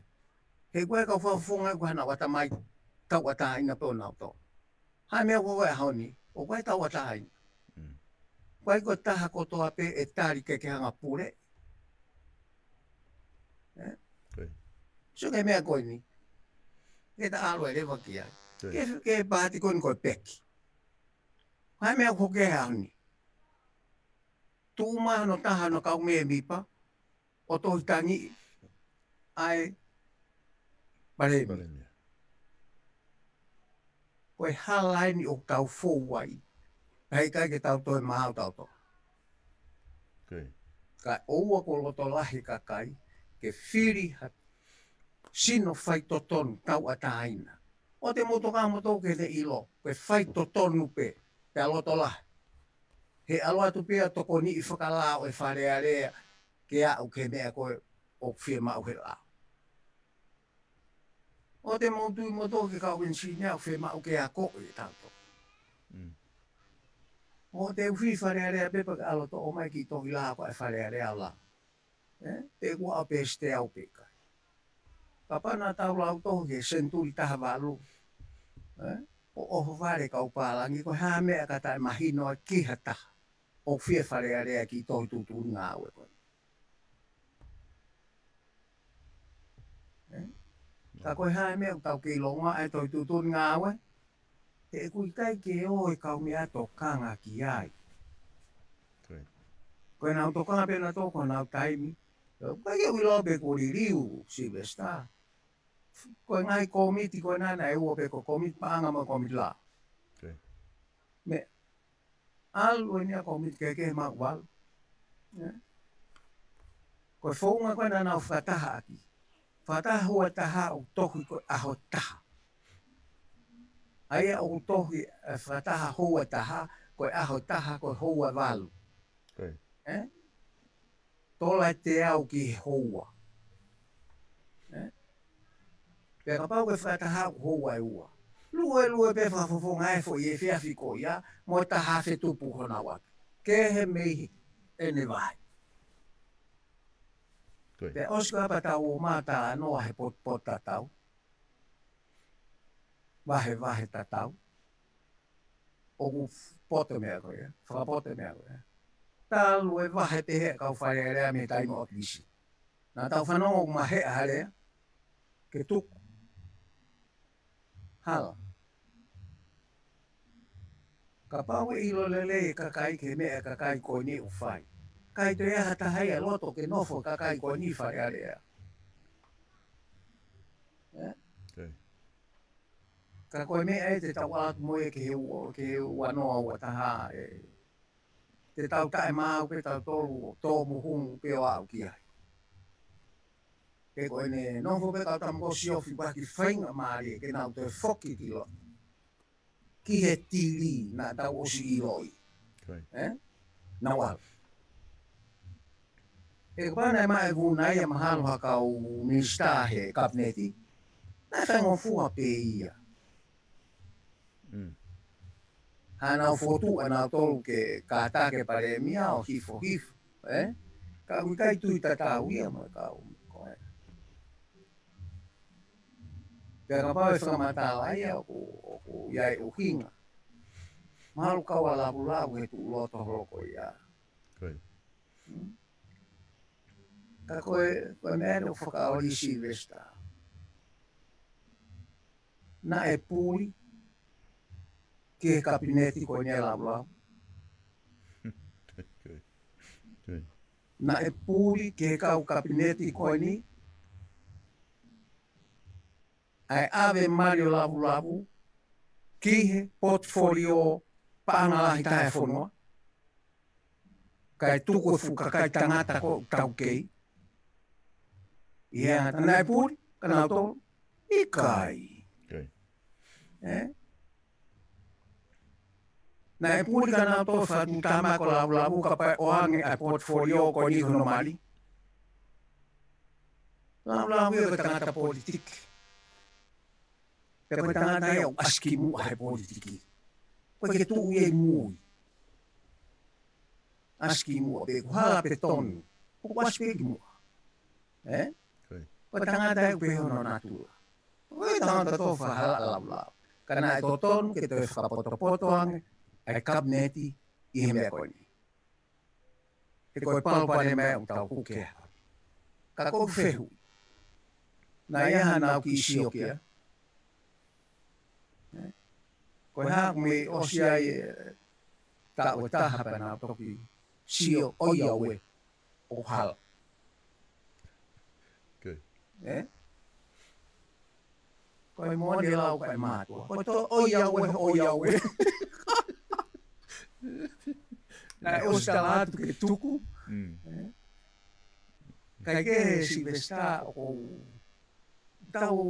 he koe kau whafonga koe hana wata mai, tau wata ina peo nao to. Hai mea koe haoni, o koe tau wata haina. Koe koe taha kotoa pe e tari ke hanga pure. So ke mea koe ni, ke ta alo e rewa ki ai. Ke pāti koe ni koe peki. Hai mea koe ke haoni. Tūma no taha no kau mea mipa, o tohi tangi ai paremi. Koe halaini o tau fōwai, hei kai ke tau toi mahau tau to. Ka oua ko loto lahi kakai, ke whiri sino whai totonu tau ataina. O te motoka moto ke te ilo, koe whai totonu pe, pe loto lahi. He aloa tu pia toko ni i whakalao e wharearea ke au ke mea koe o whia mau he lao. O te motu i moto ke kau insini au whia mau ke a ko e tātou. O te uwhi wharearea pepa ke alo to o mai ki tohi laha ko e wharearea la. Te kua au peste au peka. Ka pana tau lau tohu ke senturi taha walu. o whare kau pālangi, ko hā mea ka tai mahino a kiha taha. O whia whare a rea ki tohi tutu ngā ue koe. Ka koe hā mea tau ki longa e tohi tutu ngā ue, e kui kai ke o e kau mea to kanga ki ai. Koe nau to kanga pena toko nau taimi, koe ke wilo pe kuri riu Silvesta. Koe ngai komiti koe nana e ua pe ko komiti paanga ma komiti la. Me alu e nia komiti ke ma wal. Koe whaunga koe nana o whataha aki. Whataha hua taha o tohi koe aho taha. Aia o tohi whataha hua taha koe aho taha koe hua walu. Tola te au ki hua. Peka pau ke whataha hua e ua. Lue pe whafofonga e fo i e whiawhi ko ia, mo taha whe tupu hona waki. Ke he mihi e ne vai. Pe oska pa tau o mata anoa he pot tatau. Wahe tatau. O ku pote mea koe, whakapote mea koe. Talu e wahe te hea kau whare area me taimo o kisi. Nā tau whanongo ku mahe a harea, ke tuku. Hala. Ka pau e ilo lele ka kai ke mea ka kai koe ni u whai. Kai te ea tahai a loto ke nofo ka kai koe ni whare area. Ka koe mea e te tau atu moe ke he wanoa ua taha e. Te tau tae maa pe tau tolu tō muhungu pe o au ki ai. Ke koe ne nofo pe tau tamko siofi waki whainga maari ke nau te whoki ki lo. Ki he tiri na tau osi i roi. Na wal. E kwana e mai vunai e mahalo hakau minister he kabineti. Na whaingo fua pe ia. Hana o fotu ana tolu ke kātake pare mia o hifo. Ka ukai tui tatau ia mo kau. Pera pau e whakamata aia o iai o hinga. Mahalu kau a labu he tu loto holoko ia. Ka koe mea o whakaori Silvesta. Na e pui ke kabineti koe nia labu. Na e pui ke kau kabineti koe ni. Ai ave Mario labu kihe portfolio paangalahi tae whanua. Kai tuku fuka kai tangata ko tau kei. Ia ngata nai puri, kanau tolu, ikai. Nai puri kanau tolu whatu tama ko labu ka pai oange ai portfolio ko ni hono mali. Labu ia ka tangata politik. Pe koe tangata ia o aski mua he politiki. Koe ke tuu iei mui. Aski mua, pe kuhala pe tonu. Koe aspeki mua. Koe tangata ia pe hono natura. Koe tangata tofa hala lau. Kana e totonu ke te whakapoto ange, ai kabineti i he mea koe ni. Te koe palpare mea o tau kukea. Ka koe whehu. Na iaha nau ki isio kia. Koe haak me osi ai ta o taha pana toki sio oia ue o hala. Koe moani lau kai mātua. Koe to oia ue. Nai osi tala atu ke tuku. Kai ke Silvesta o tau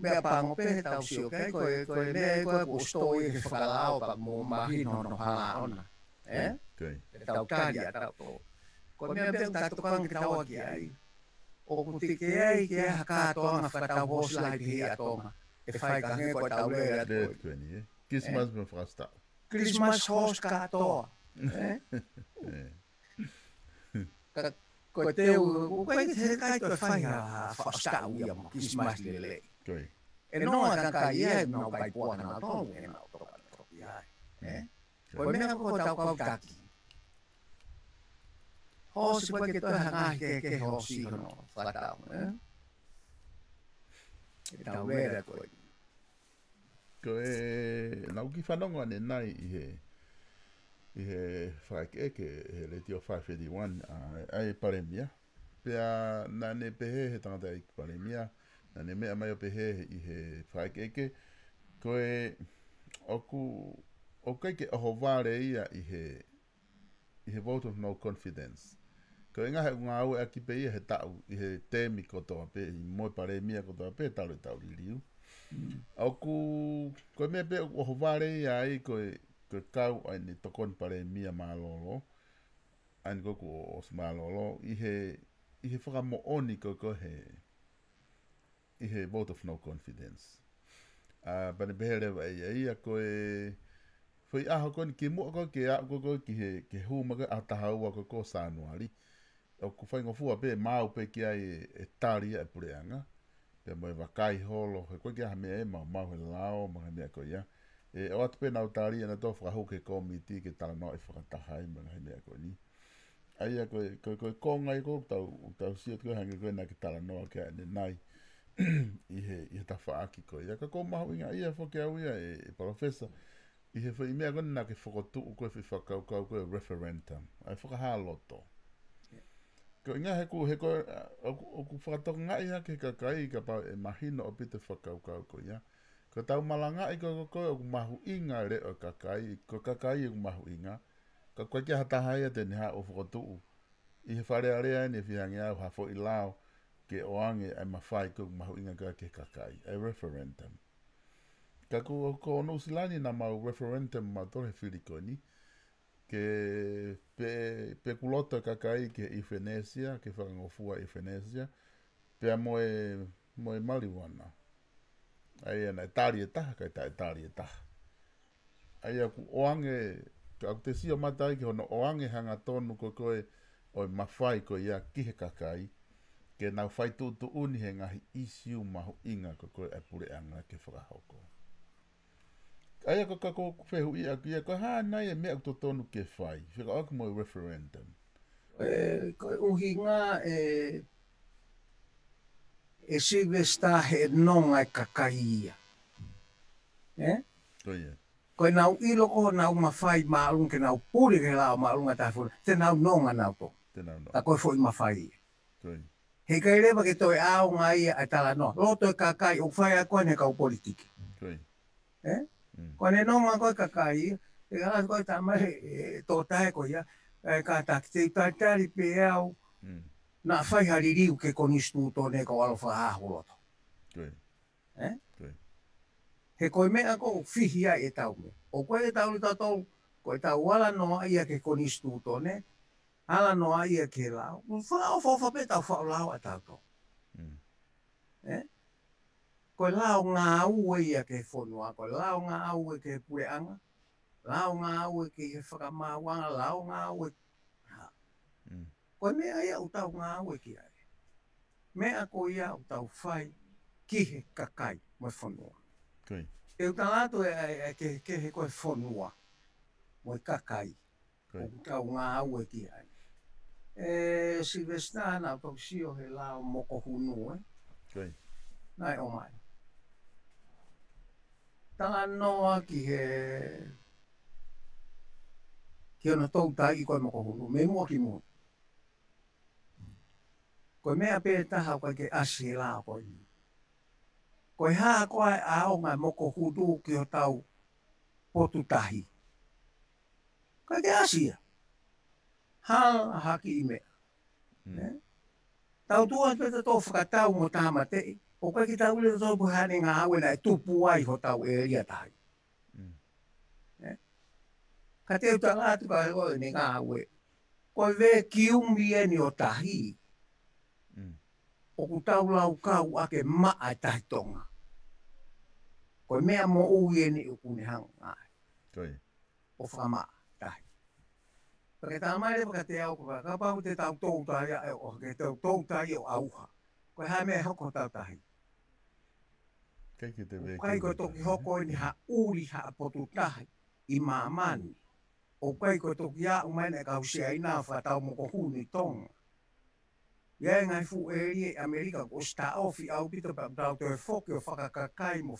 mea pango pe tau sio kai koe mea koe ko stoi he whakalao pa mo mahino no hala ona. Tau taria tau to. Koe mea pe tatu kangi tau aki ai. O kuti ke ai ke ha katoa nga whakatau hosi lai pihi atoma. E whai kange koe tau lea koe. Christmas me whakastau. Christmas hos katoa. Koe teu, koe te kai koe whai ha whakastau ia mo Christmas lele. e no ka ka ia no pai po na to e na to ka to ia ko me ko ta ko ka ki ho si ko ke to ha ke ho si no fa ta ta vera ko Ko nau ki whanonga ne nai i he whaeke he le tio 581 ai paremia. Pea nane pehe he tangata i paremia, nane mea mai o pehe i he whaeke ko o kai ke aho wāre ia i he vote of no confidence. Ko inga he ngā au e aki pe ia he tau i he temi kotoa pe, i moi paremia kotoa pe tau le tau ririu. Ko me pe o hovare ai ko kau ai ni tokon pare mia malolo an ko o malolo i he whaka mo oni ko he vote of no confidence bane behere ai ko foi ko ki mo ko ke a ko ki hu ma ka tahau ko sanuari o ku fai ngofua pe mau pe ki ai e tari e pureanga pe mo vakai holo he ko kia me ma he lao ma me ko ia e o atu pe na utari na to fra hoke komiti ke tala no e fra tahai ma me ko ni ai ko ngai ko tau si ko hanga ko na ke tala no ke ne nai i ta fa aki ko ia ko ma winga ia fo ke ia e professor i he foi me ko na ke fo tu ko fi fa ko referendum ai fo ha loto ko inga he ko o ku whakatoko ngai ha ke kakai ka pa e mahino o pite whakaukau ko ia. Ko tau malanga i ko o mahu inga re o kakai o mahu inga. Ka koe kia hatahai a teni ha o whakatu. I he whare area ni whihangi au hafo i lao ke oange ai mawhai ko mahu inga ka ke kakai. E referendum. Ka ko ono usilani na mau referendum ma tore whiriko ni. Ke pe kulota kakai ke i Venesia, ke whakangofua i Venesia, pea moe marijuana. Ai ana tari e taha, kai tae tari e taha. Ai aku oange, ka aku te sio matai ki hono oange hanga tonu ko koe o mawhai ko ia kihe kakai, ke nau whai tu uni he ngahi isiu mahu inga ko koe e pure anga ke whakahoko. Ai ko fehu ia ko ha nai e mea to tonu ke fai. Fika ok mo referendum. Ko uhinga Silvesta he nonga kakaia. Ko ia. Ko nau ilo ko nau mawhai maalung ke nau puri ke lao maalunga tafuru. Te nau nonga nau to. Te nau no. Ta koe foi mawhai. Ko ia. He kai rewa ke toi ao ngai a tala no. Loto e kakai o whai a koe ne kau politiki. Ko ia. Ko ne nonga koe kakai, e ala koe tamare tō tae ko ia, ka taki te taitari pe au, na whai haririu ke konistu tō ne ko alofa haholoto. Koe. He koe mea ko whihi ai e tau me. O koe e tau ni tatou, koe tau ala noa ia ke konistu tō ne, ala noa ia ke lao. Whao whawha pe tau whao lao a tau tō. Koe lao ngā ue ia ke whonua, koe lao ngā ue ke pureanga, lao ngā ue ke whakamāwanga, lao ngā ue. Koe mea ia u tau ngā ue ki ai. Mea ko ia u tau whai ki he kakai mai whonua. Koe. E u tālato e ke he koe whonua, mai kakai, u tau ngā ue ki ai. Silvesta na tau sio he lao moko hunu, Koe. Nai o mai. Tala noa ki ona tau tai i koe moko hunu, me mua ki mua. Koe mea pē taha koe ke asi la koe. Koe haa koe a o ngai moko hunu ki o tau potu tahi. Koe ke asia. Haa haki i mea. Tau tua pēta tō whakatau mo tāma te. O koe ki tau le tō puhane ngā awe na e tupu ai ho tau e ria tahi. Ka te uta lātu ka koe ni ngā awe. Koe vē ki umi e ni o tahi. O ku tau lau kau ake maa tahi tonga. Koe mea mo ui e ni ukune hanga ngai. Koe. O whamaa tahi. Pake tā mai lepa ka te au kua, ka pau te tau tōu tahi o ke tau tōu tahi o auha. Koe hae mea hoko tau tahi. Kai ki te veke. Kai ko toki hoko ni ha uri ha potutahi I mamani. O kai ko toki a umene ka usia ina whatau mo ko huni tonga. Ia ngai fu eri Amerika ko sta ofi au pito pa tau te foki o whakakakai mo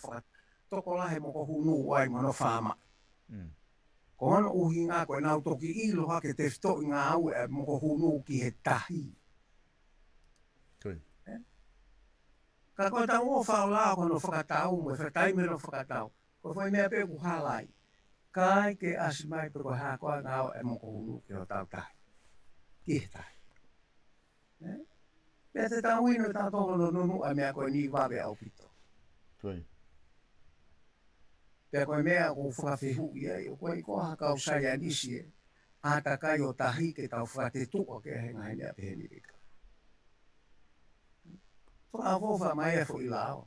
toko lahe mo ko hunu wai mano whama. Ko hono uhi ngā koe nau toki ilo hake te fito I ngā au e mo ko hunu ki he tahi. Ka koe tau o whao lao kono whakatau mo whatai me no whakatau. Ko whai mea pe ku halai. Kai ke asimai pe ko haa koe ngā au e mo ko hunu ki o tau tahi. Ki he tahi. Pea te tau ino tau tongo no nunu a mea koe ni wawe au pito. Pea koe mea ko whakawhihu ia I o koe I koha kau saia nisi e. Ata kai o tahi ke tau whakatetua ke he ngai mea peheni rika. Whakafofa mai e fo I lao.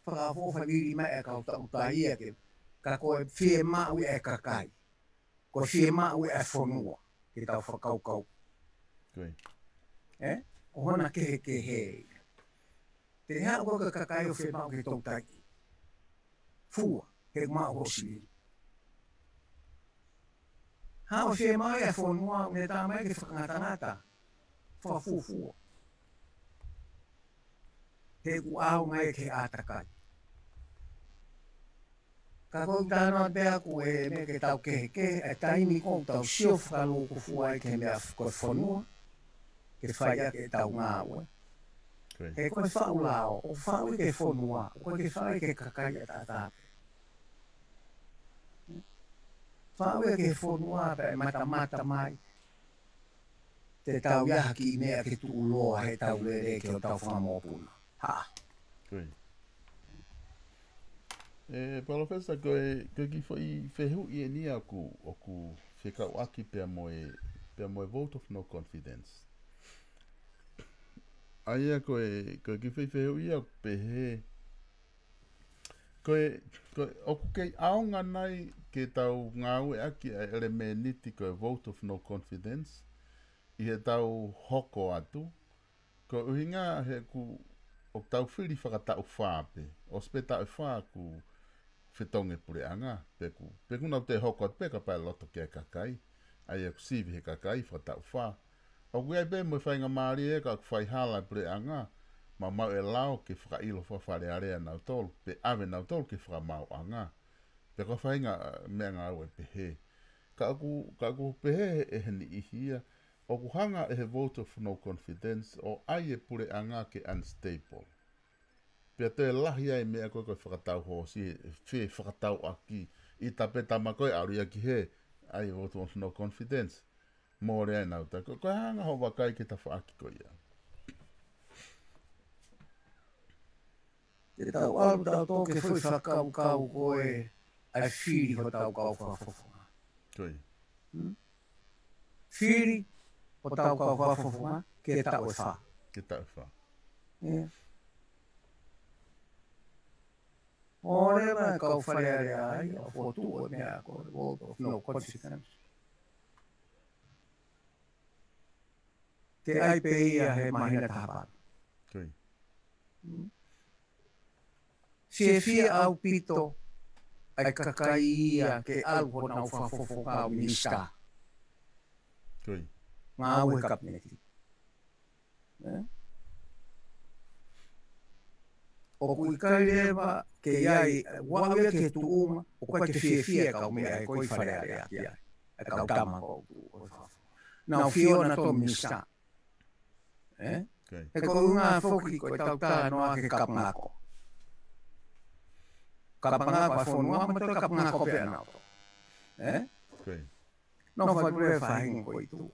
Whakafofa wiri mai e kau tau taia ke. Ka koe whie mau e kakai. Koe whie mau e whonua. Ke tau whakaukau. O hona ke he. Te hea koe ka kakai o whie mau ke tau tai. Fua, he mau hosi. Hao whie mau e whonua me tā mai ke whakangatangata. Whafufua. He ku au mai ke atakai. Ka kou tānoa bea ku e me ke tau kehe e taimi kou tau sio whakalo ku fuai ke mea koe whanua. Ke whaia ke tau ngā ue. He koe whau lao, o whau ke whanua, o koe ke whau ke kakai e tātāpe. Whau ke whanua pe mata mai. Te tau iaha ki mea ke tu uloa he tau lere ke o tau whamopuna. Ha. Palofesa, koe ki whai whehu I ni aku whekau aki pia moe vote of no confidence. Aia koe ki whehu I aku pehe. Koe oku kei aonga nai ke tau ngāue aki ele me niti koe vote of no confidence. I he tau hoko atu, ko uhinga he ku o tau whiri whakatau whāpe, o spe tau whā ku whetonge pure anga, peku nau te hoko atu peka pai loto kia kakai, ai e ku sivi he kakai whakatau whā. O kui ai pe mo whainga maari e ka ku whai hala pure anga, ma mau e lao ke whakailo whawhare area nau tolu, pe ave nau tolu ke whakamau anga, pe ka whainga mea ngā ue pehe. Ka aku pehe e heni ihia, o kuhanga e he vote of no confidence o ai e pure anga ke unstable. Pea te lahi ai mea koe koe whakatau hosi, whe whakatau aki, I tapeta ma koe aru ia ki he, ai e vote of no confidence. Mōre ai nau ta, koe hanga ho wakai ke ta whaaki koe ia. Te tau alu tau toke whui whakau kau koe, ai whiri ho tau kau whafofonga. Koe. Whiri, o tau kau whafofonga, ke tau e wha. Ke tau e wha. O rewa e kau whareare ai, o whotu o mea ko, vote of no confidence. Te ai pe ia he mahina tahapana. Koe. Se fia au pito, ai kakai ia ke alu ho nau whafofonga o minista. Koe. Ngā ue kabineti. O kui kai rewa ke iai wawe ke tuuma o koe ke whiewhie kau mea e koe whareare aki ai. E kau tama kou tu. Nau whiona tō minista. E koe unga whoki koe tau tā noa ke kapangako. Kapangako a whonua ma tō kapangako pia nau tō. No whai pure whahinga koe i tū.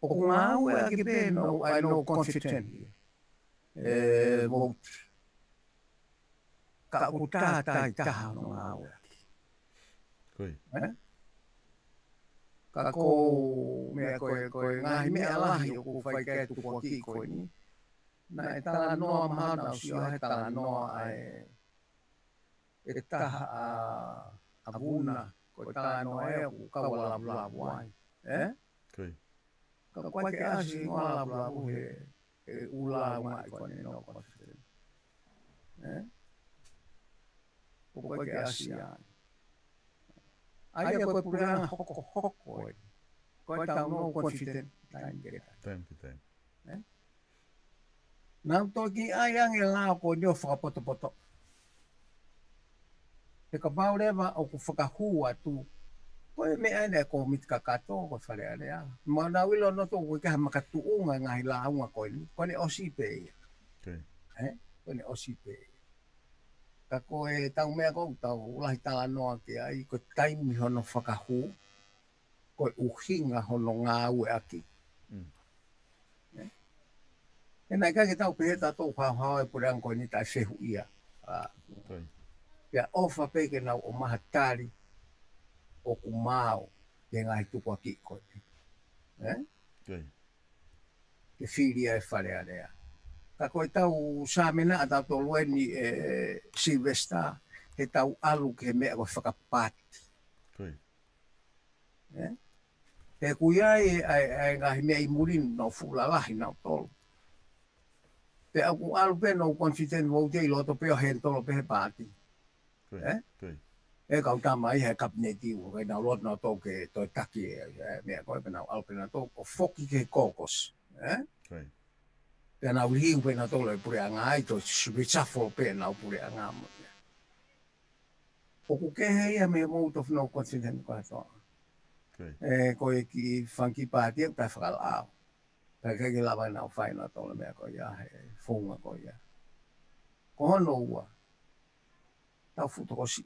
O ku ngā ue a ke pē no ai no confident. Vote. Ka ku tātai taha no ngā ue aki. Koe. Ka kou mea koe ngahi mea lahi o ku whai kei tuku aki koe ni. Nā e tala noa mahana o sio he tala noa ai e taha a vuna koe tā noa e ku kaua labu ai. Koe. Ka koe ke asi ngoa labu he ula nga ko ni no confident. O ko ke asia. Ai ko pura hoko ko ta no confident time ke. Time to time. Nang toki ayang ila ko nyo whakapoto-poto. Te ka maurema o ku whakahua tu. Koe me ane ko mit kakato ko whare area. Ma na wilo no to ko ka makatuunga ngahi launga ko ni. Kone osipe. Okay. Kone osipe. Ka koe tau mea ko tau ulahi tala noa ke ai ko taimi hono whakahu. Koe uhinga hono ngā ue aki. E nai ka tau pehe tatou whahau e pure anko ni tai whehu ia. Pea ofa peke nau o mahatari o kumao ke ngahi tukua ki koe. Ke whiria e whare area. Ka koe tau sāmena a tau tolue ni Silvesta he tau alu ke mea koe whakapati. He kuia e ngahi mea i murin no fulalahi nau tolu. Pe aku alu pe no confident wo te loto pe he tolo pe pati. E kau tama i he kabineti o ke na lot na to ke to taki me ko pe na alu pe na to o foki ke kokos. Pe na uri pe na to le pure anga i to switchafo pe na pure anga mo. O ku ke he me mo to no confident ko to. Ko ki funky party pa fala. Kaya lava na fai na tole me ko ya fonga ko ya. Ko no wa. Tau futosi.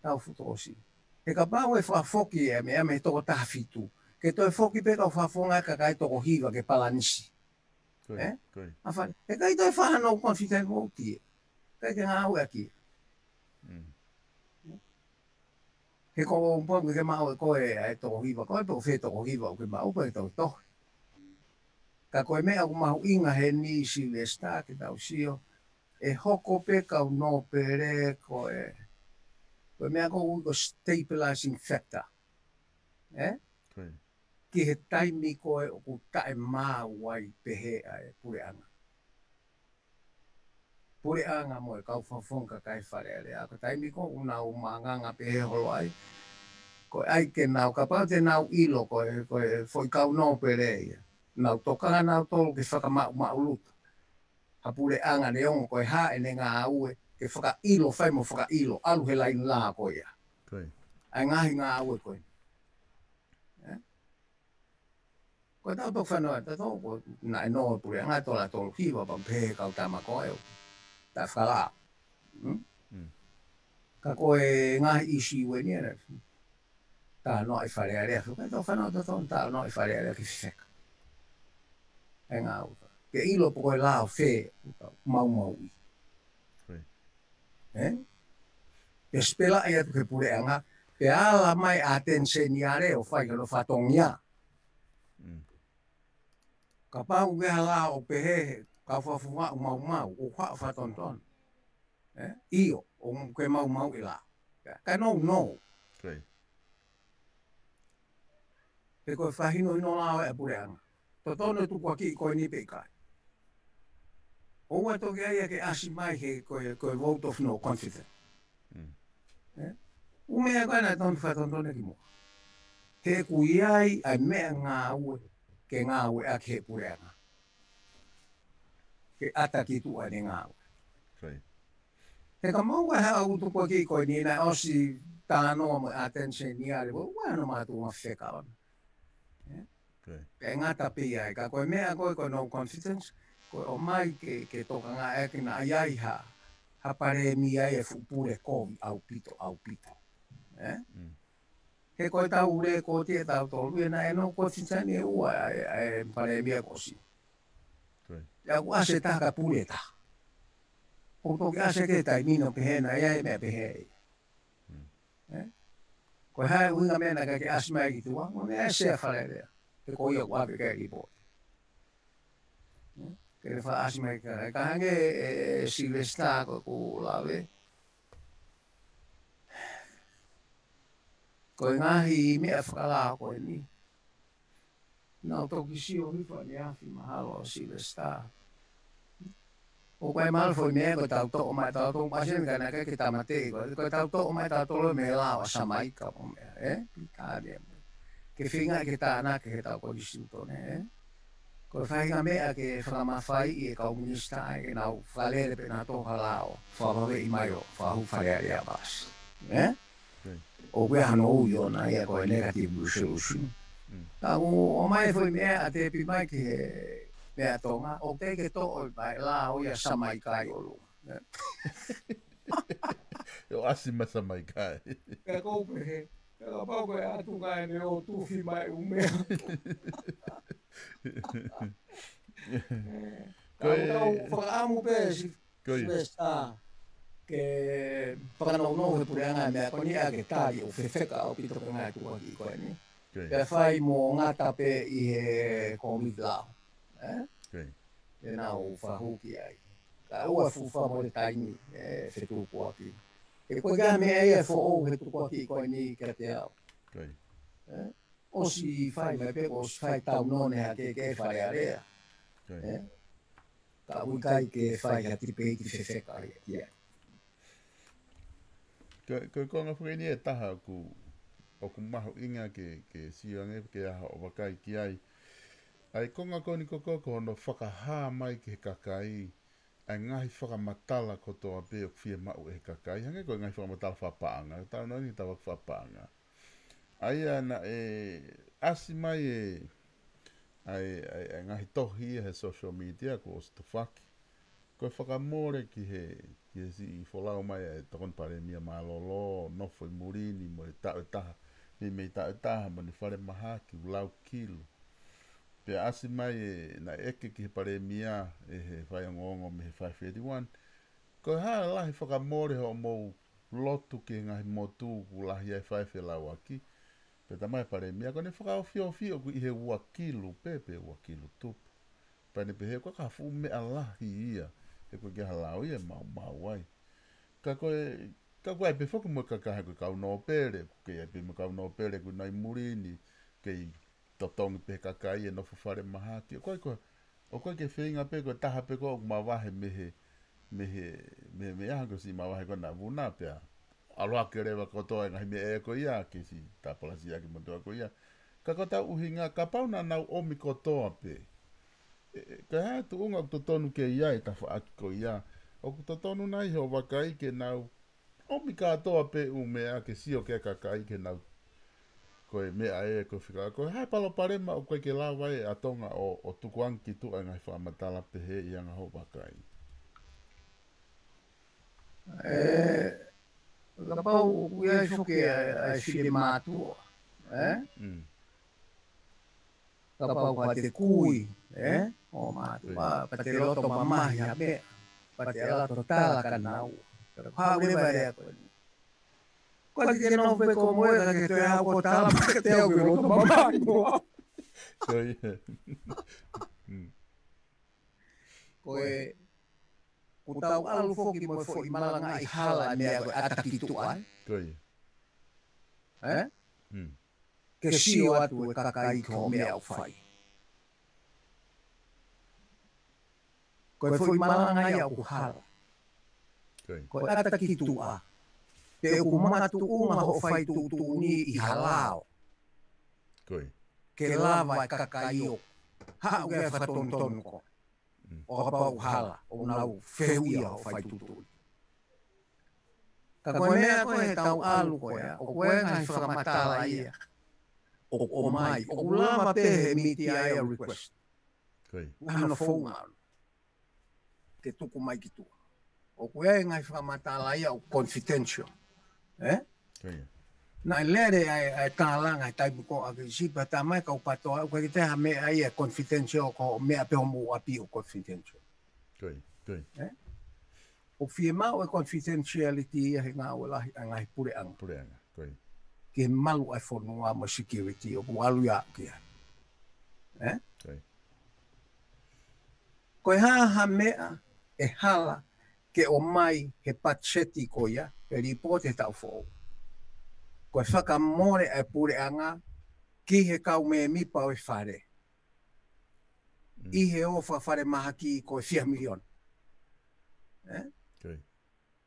Tau futosi. E ka pau e fa foki e me to ta fitu. Ke to foki pe ka fa fonga ka kai to hiva ke palanisi. Afa e kai to fa no confident mo ti. Kai ke nga aki. He ko po ke mau ko e to hiva ko to fe to hiva ke mau ko to to ka ko me au mau inga he ni Silvesta ke tau sio e hoko pe ka no pere ko me ko stabilizing factor ki he taimi ko e ku tae ma wai pe he ai pure anga mo e kau whafonga kai whare rea. Ka taimi ko unau manganga pe he holo ai. Ko ai ke nau ka pau te nau ilo ko e foi kau no pereia. Nau tokanga nau tolu ke whakamau mauluta. Ha pure anga ne ongo ko e ha e ne ngā aue ke whaka ilo whai mo whaka ilo. Alu he lain la ko ia. Ai ngahi ngā aue ko e. Ko tau tok whanau ta tō ko na e no pure anga tola tolu hiwa pa pehe kau tama ko e. Ta whala. Ka koe ngahi isi ue ni ere. Ta no i whare area. Ka tau whanau ta tōn ta no i whare area ki whiwheka. E ngā uta. Ke ilo po koe lao whē. Mau mau i. Ke spela ai atu ke pure anga. Ke ala mai atenseni are o whai kano whatongia. Ka pau ke ala o pehe. Ka whafunga mau mau, o wha whatonton. Io, o ke mau mau ila. Ka no. Pe koe whahino ino lao e pure anga. To tono tu kwa ki koe ni peikai. O wa toke aia ke asi mai he koe vote of no confidence. Umea koe na ton whatonton e ki mo. He kuiai ai mea ngā ue ke ngā ue a ke pure anga. Ke ata ki tua ni ngā. He ka maua hea au tuko ki koe ni na osi tānoa mo attention ni are, wa no mātu ma wheka on. Ke ngata pia e ka koe mea koe no confidence, koe o mai ke toka ngā eke na aiai ha pare mi ai e fupure kovi au pito. He koe tau ure ko tie tau tolu e na e no confidence ni e ua e pare mi e kosi. Ya ua se taka pureta. O toki ase ke tai mino pehena ia e mea pehe. Ko hae uinga mena ka ke asma e ki tua, mo mea se a whare rea. Te ko ia wape ke ki po. Ke re wha asma e ka hange Silvesta ko lawe. Ko ngahi mea whakalaa ko e ni. Nā toki si o hifa ni awhi mahalo o Silvestar. O koe malfo mea ko tau to'o mai tau to'o pasien kana ke tamate ko tau to'o mai tau tolo me lao sama ika o mea pitania ke finga ke tana ke tau ko disinto ne ko fainga mea ke whakamawhai i e komunista e nau whalere pe nā tō halao whawawe i mai o whahu wharea rea bas o koe hano ui o na ia koe negative resolution tau o mai foi mea a te pi mai ke mea tonga, o te ke to'o i mai la o ia samai kai o lu. O asi ma samai kai. Ka koupe he, ka pau koe atu kai ne o tuwhi mai u mea. Kau whakaamu pe si Silvestar ke whakanau he pureanga mea koni a ke tāri o whewheka o pito ka ngai tua ki koe ni. Pea whai mo ngata pe i he COVID lao. E nā o whahuki ai. Ka ua fuwha mo le taini e whetūkua ki. E koe kā mea ia who'o he tukua ki koe ni kia te au. O si whai mai pe, o si whai tau none ha ke whai area. Ka ui kai ke whai ha tripeiti whewheka ia. Koe konga whakeni e taha o ku maho inga ke siange ke aha o wakai ki ai. Ai konga koni koko hono whakahā mai ki he kakai, ai ngahi whakamatala kotoa pe o whia mau e he kakai, hange koe ngahi whakamatala whapaanga, tau nani tawa whapaanga. Ai ana asi mai ai ngahi tohi he social media ko o stofaki. Koe whakamore ki he si i wholau mai e tokon pare mia malolo, nofo i murini, mo e tau e taha, me tau e taha, mo ni whare maha ki ulau kilo. Pe asi mai na eke ki he pare mia e he whai ongongo me he 581. Ko haa lahi whakamore ho mou lotu ki ngahi motu ku lahi ai whaiwhe lau aki. Pe tamai pare mia ko ne whakao fio ku i he ua kilu pepe ua kilu tupu. Pane pe he kwa ka fu me alahi ia e koe ke halau ia mau ai. Ka koe ai pe whaku mo kakaha koe kau no pere, ke ai pe mo kau no pere ku nai murini, ke totongi pe kakai e nofu whare mahaki. O koe ke whinga pe koe taha pe koe o mawahe me ahako si mawahe koe na vuna pea. Aloha ke rewa kotoa ngahi me e ko ia ke si tapalasi aki motua ko ia. Ka kota uhinga ka pauna nau omi kotoa pe. Ka hea tu unga kutotonu ke ia e tafa aki ko ia. O kutotonu nai ho wakai ke nau omi katoa pe u mea ke sio ke kakai ke nau koe mea e koe whika. Koe hai palo parema o koe ke lawa e atonga o tukuang ki tu ngai whamatala pe he i anga ho wakai. Ka pau kuia i whuke ai while mātua. Ka pau ka te kui, o mātua. Pa te loto mamahi a mea. Pa te alato tāla ka nau. Ka pau rewa rea koe. Koe ki no pe ko moe ka ke te au ko tāla pa ke te au ki loto mamahi moa. Koe ko tau alu foki mo fo i malanga i hala mea koe atakitu ai. Koe. Ke sio atu e kakai ko mea au whai. Koe fo i malanga i au hala. Koe atakitu ai. Pe o kumatu unga ho whai tu ni i halao. Koe. Ke lava e kakai o. Ha uke whatonton ko. O hapau hala, o nau whewia o whai tutui. Ka koe mea koe he tau alu koe, o koe ngai whakamatala ia. O mai, o lama pe he miti ai a request. Ngana whaunga alu. Te tuku mai ki tu. O koe ngai whakamatala ia o confidential. Nai lere ai tālanga ai taipu ko aki sipa tā mai kau patoa, koe ki teha mea ia confidential ko mea pe homo api o confidential. O fie mau e confidentiality ia he ngā o lahi a ngai pureanga. Pureanga, koe. Ki he malu ai whanua mo security o ku alu ia kia. Koe haha mea e hala ke o mai he patseti ko ia, pe report he tau fōu. Koe whakamore ai pureanga ki he kau me mipa o e whare. I he ofa whare maha ki ko 4 miliona. Okay.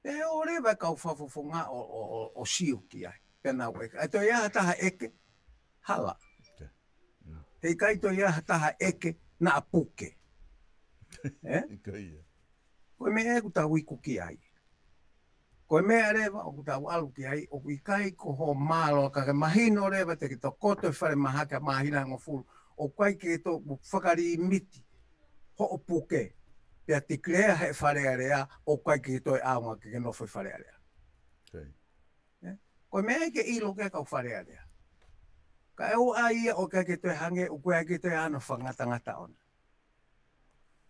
E o rewa kau whawhawhonga o siu ki ai. Pena ue. E to ia taha eke, hala. Okay. Hei kai to ia taha eke na apuke. Okay. Koe mea e kutau iku ki ai. Koe mea rewa o kutau alu ki ai, o kui kai ko ho malo ka ke mahino rewa te ki to koto e whare mahaka mahina ngofuru. O kai ke to whakari miti. Ho o puke. Pea te krea he whare area, o kai ke to e aunga ke nofo e whare area. Okay. Koe mea ke ilo ke kau whare area. Ka e o ai o kai ke to e hange, o koe ke to e ano whangata ngata ona.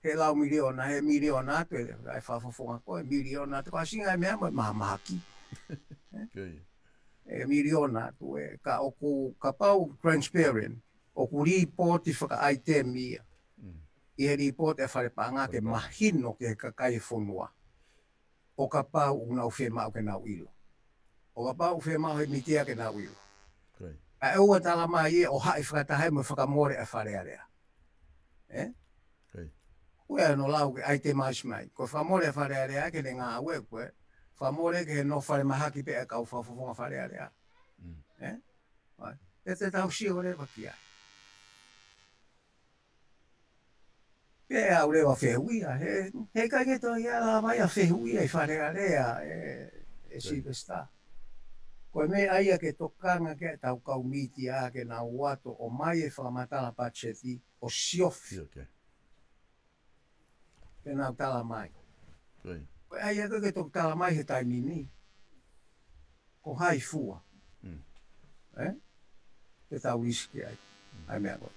He lau miliona, he miliona atu e whawhawhonga koe, miliona atu. Ka singa e mea mo mahamaki. Okay. E miliona atu e ka oku ka pau transparent. Oku report I whaka aite mia. I he report e whare panga ke mahino ke kakai whonua. O ka pau unau whemau ke nau ilo. O ka pau whemau he mitia ke nau ilo. Okay. A eua tala mai e o hae whakatahe mo whakamore e whare area. Okay. Ue no lau ke aite mais mai. Ko whamore e whare area ke ne ngā ue koe. Whamore ke no whare mahaki pe e kau whawhawhonga whare area. E te tau si o rewa ki ai. Pe au rewa whehuia. He kai ke to ia la mai a whehuia I whare area e Silvestar. Koe me aia ke tokanga ke tau kau miti a ke nā uato o mai e whamatala pacheti o siofi. Okay. Ke nā tala mai. Okay. Koe aia ke tok tala mai he taimi ni. Ko hai fua. Te tau riski ai. Ai mea koe.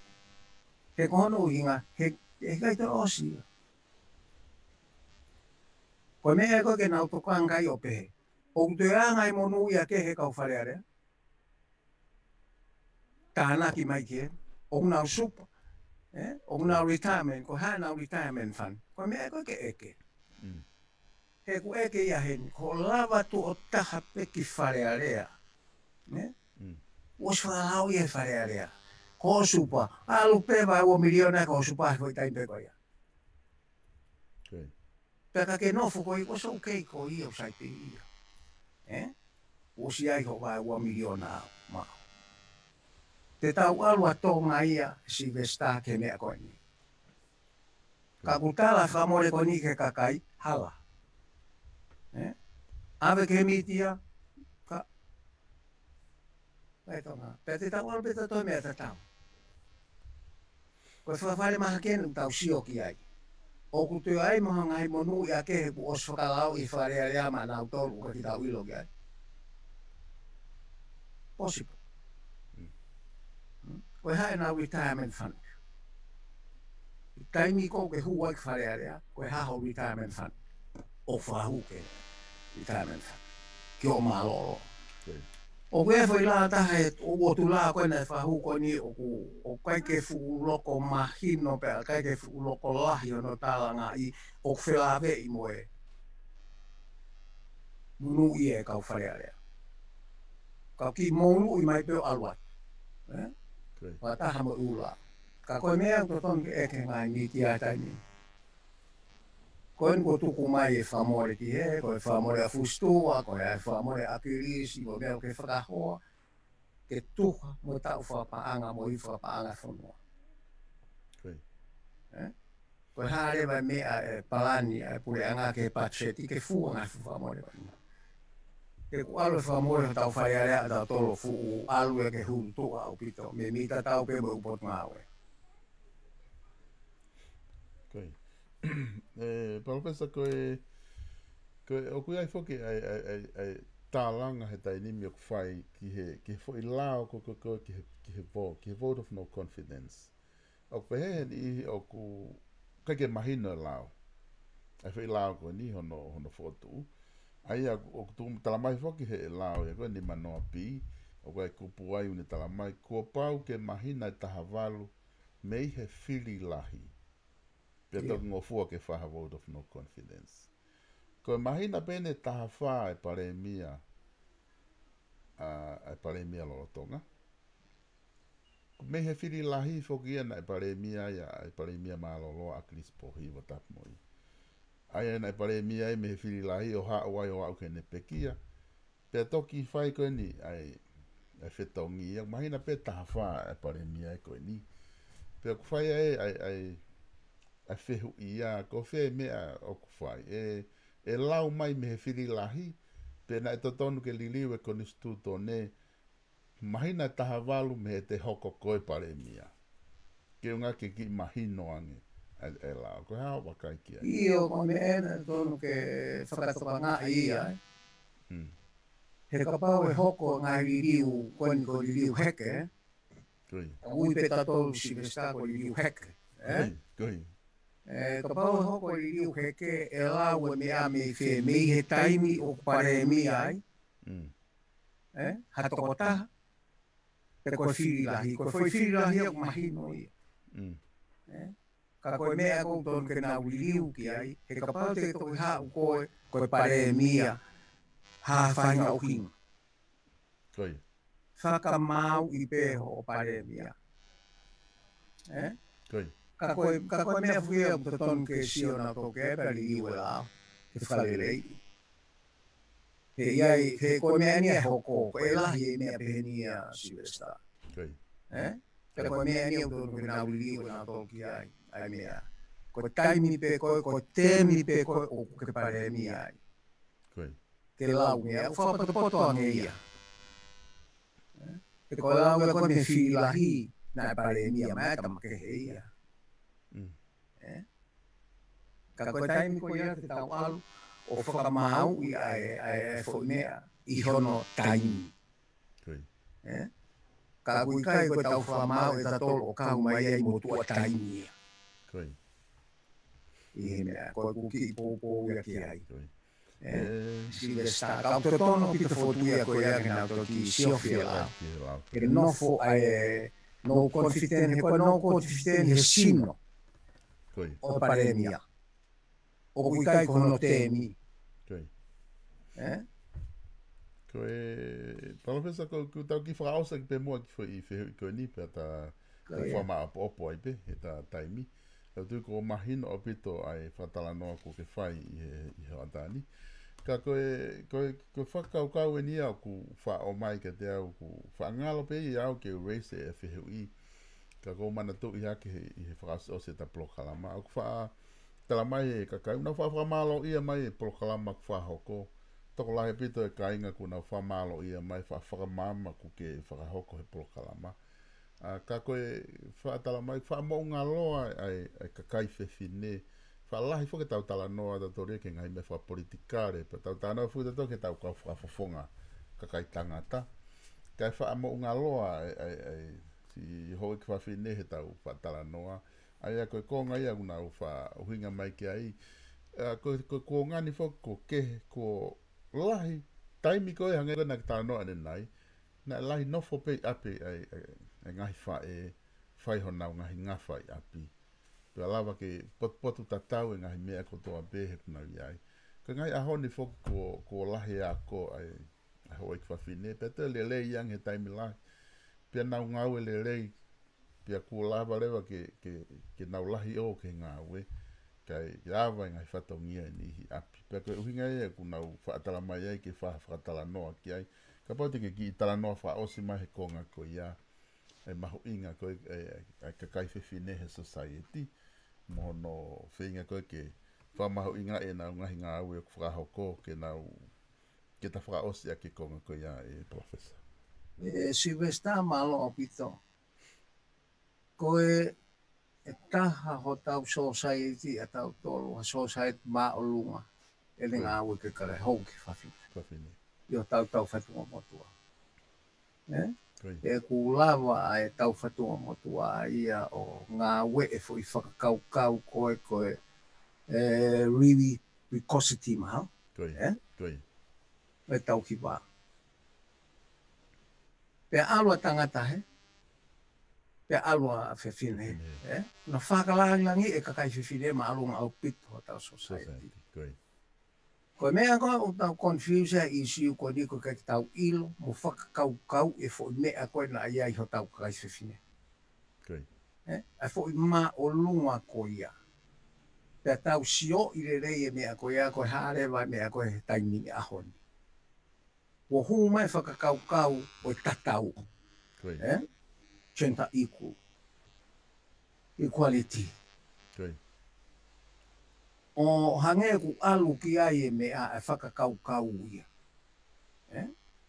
He kohono uhinga, he kai te osi. Koe mea koe ke nā tokanga I o pehe. O te anga I monu ia ke he kau whare area. Tāna ki mai ke. O nau supa. O nau retirement. Ko hae nau retirement fund. Koe mea koe ke eke. He ku eke ia hen. Ko lava tu o taha peki whare area. Os whalau ia whare area. Ko supa. Alu pewa o miliona ko supa hoi taimpe koe ia. Okay. Peka ke nofu koe ko so kei ko ia o saipe ia. O si ai ho vai ua miliona ma. Te tau alua tonga ia Silvestar ke mea koe ni. Ka kutala whamore koe ni ke kakai, hala. Ave ke mitia, ka. Kai tonga. Pe te tau alu peta toi mea te tau. Koe whawhare maha kenu tau sio ki ai. O kutu ai maha ngai monu ia ke he ku os whakalau I whare area ma nau tolu ka ki tau ilo ki ai. Possible. Koe hae nā retirement fund. Taimi ko ke huai ki whare area, koe haho retirement fund. O whahu ke retirement fund. Ki o mālolo. Okay. O koe whai la tahe o tu la koe nei whahu koe ni o kai ke fu loko mahino pe kai ke fu loko lahi o no tālanga I o whelave I moe. Nunu I e kau whare area. Ka ki mōlu I mai peo aluat. Okay. Wataha mo ula. Ka koe mea to ton ke eke ngai miti a taimi. Koe ko tuku mai e whamore ki he, koe whamore a fustua, koe e whamore a kirisi, koe mea ke whakahoa, ke tuha mo tau whapaanga mo I whapaanga whanua. Okay. Koe harewa mea e palani e pure anga ke pacheti, ke fuanga whamore. Ke kualo whamore tau whaiarea tau tolo fuu alu e ke hulu tua au pito, me mita tau pe mo upot ngawe. Okay. Professor o kui ai foki ai tālanga he tainimi o whai ki he fo I lao ko ki he vote of no confidence. O pehe ni o ku kai ke mahina lao. Ai whai lao ko ni hono fotu. Ai o tu talamai foki he lao ya ko ni manoa pi o kai kupu ai uni talamai ko pau ke mahina taha walu mei he fili lahi. Pia toki ngofua ke whaha vote of no confidence. Ko mahina pene taha wha e pare mia lolotonga. me he whiri lahi whoki ana e pare mia ia, e pare mia malolo a Chris Pohi wa tapu moi. Ai ana e pare mia e me he whiri lahi o haa wai o au ke ne pekia. Pea toki whai koe ni, ai whetongi ia, mahina pe taha wha e pare mia e koe ni. Pea ku whai ai whehu ia, ko whe mea o ku whai. E lau mai me he whiri lahi, pe na e totonu ke liliu e koni stuto ne, mahina taha walu me te hoko koe pare mia. Ke unga ke ki mahino ange, e lau. Koe hao wakai ki ai. Io ko me ena tonu ke whakatoka ngā ia. He kapau e hoko ngā ririu, koni ko ririu heke. Koi. Ui pe tatou Silvesta ko ririu heke. Koi. Kapau e hoko ririu heke, e lau e mea me whe mei he taimi o pare mi ai. Hatoko taha. Pe koe whiri lahi. Koe whoi whiri lahi au mahino ia. Ka koe mea kou tonu ke nā ririu ki ai. He kapau te koe hau koe pare mia. Ha whainga o hinga. Koi. Whakamau I peho o pare mia. Koi. Ka koe mea whia o te tonu ke sio na toke e peri iwe lao. He whalelei. He iai, he koe mea ni e hoko. Koe lahi e mea pehe ni a Silvesta. Koi. Pe koe mea ni o tonu ke nā iwe na toke ai. Ai mea. Koe taimi pe koe temi pe koe o ke pare mia ai. Koi. Ke lau mea, whapato ange ia. Ke koe lau e koe me whiri lahi, na e pare mia mai tamake he ia. Ka koe taimi koe ia te tau alu, o whakamau I ai fo mea, I hono taimi. Koi. Ka kui kai koe tau whakamau e tatolo o kau mai ai motua taimi ia. Koi. I he mea, koe kuki I pōpō ia ki ai. Koi. Silvesta, kau te tono ki te whotuia koe ia ki nau toki siofia lau. Ke nofo ai no confiten, he koe no confiten he sino. Koi. O pare mia. O kui kai kono temi. Koi. Koe, palofesa ko tau ki whakaosa ki pe mua ki whi koe ni pe ta whama opo ai pe, he ta taimi. Tau tu ko mahino o pito ai whatala noa ko ke whai I he atani. Ka koe whakaukau e ni au ku wha o mai ke te au ku whaangalo pe I au ke race e whihu I. Ka ko mana tu I hake I he whakaseo se ta plokalama. Au ku wha tala mai e ka kai. Una whamalo ia mai e plokalama ku whahoko. Toko lahe pito e kainga ku na whamalo ia mai whakamama ku ke whakahoko he plokalama. Ka koe whaatala mai whamau ngā loa ai ka kai whewhine. Whaalahi whoke tau tala noa da tori ke ngai me whapolitikare. Pa tau tāna whuta tau ke tau ka whafonga ka kai tangata. Kai whaamau ngā loa si hoi ki whawhine he tau whaatala noa. Ai a koe konga ia una uhinga mai ki ai. Ko ngani whoke ko kehe ko lahi. Taimi koe hangera na ki tā noa ane nai. Na lahi nofo pei api ai ngahi whae whaihonau ngahi ngawhai api. Pea lava ke potu tatau e ngahi mea kotoa behe kuna iai. Ka ngai ahoni whoki ko lahi a ko ai hoi ki whawhine. Pea te lelei iang he taimi lahi. Pea nau ngau e lelei. Pea ko lava rewa ke nau lahi o ke ngawe. Kai awa e ngahi whatongia e nihi api. Pea koe uhinga e ku nau whaatala mai ai ke whaatala noa ki ai. Ka poti ke ki tala noa whaosi mai he konga ko ia. E mahu inga koe ka kaiwhewhine he society. Mo no whinga koe ke whamahu inga e nau ngahi ngā au e whakahoko ke nau ke ta whakaosi a ke konga koe ia e professor. Silvesta malo o pito. Koe e taha ho tau society a tau tolu, a society maa o lunga. E le ngā au e ke kare hou ki whawhine. Io tau whatunga motua. E ku lava e tau whatunga motua ia o ngā we e fo I whakakaukau koe really precocity maha. Koi. E tau ki wā. Pea alua tangata he. Pea alua whewhine he. Na whakalangi e kakai whewhine ma alua ngā au pito o tau society. Koi. Koe mea koe o tau confuse I siu koe ni koe kai tau ilo mo whakakaukau e fo mea koe na iai ho tau kakai whewhine. Ai fo i ma o lunga ko ia. Te tau sio i le rei e mea ko ia ko hare vai mea ko he taimi a honi. Wo hu mai whakakaukau o i tatau. Koi. Gender equal. Equality. Koi. O hange ku alu ki ai e mea e whakakaukau ia.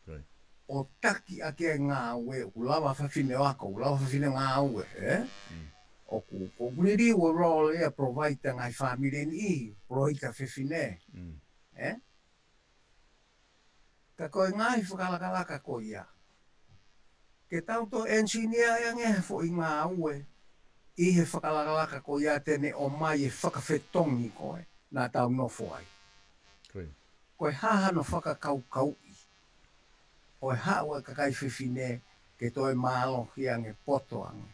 Koi. O taki ake ngā ue, ku lawa whawhine waka, ku lawa whawhine ngā ue, O ku kuriri ua role ea provaita ngai whamire ni, proika whawhine, Ka koe ngai whakalakalaka ko ia. Ke tau to engineer ea nge fo i ngā ue, I he whakalakalaka ko ia tene o mai e whakawhetongi koe, nā tau nofo ai. Koi. Koe hahano whakakaukau I. O e haua kakai whiwhine ke toi mālo hiange potoange.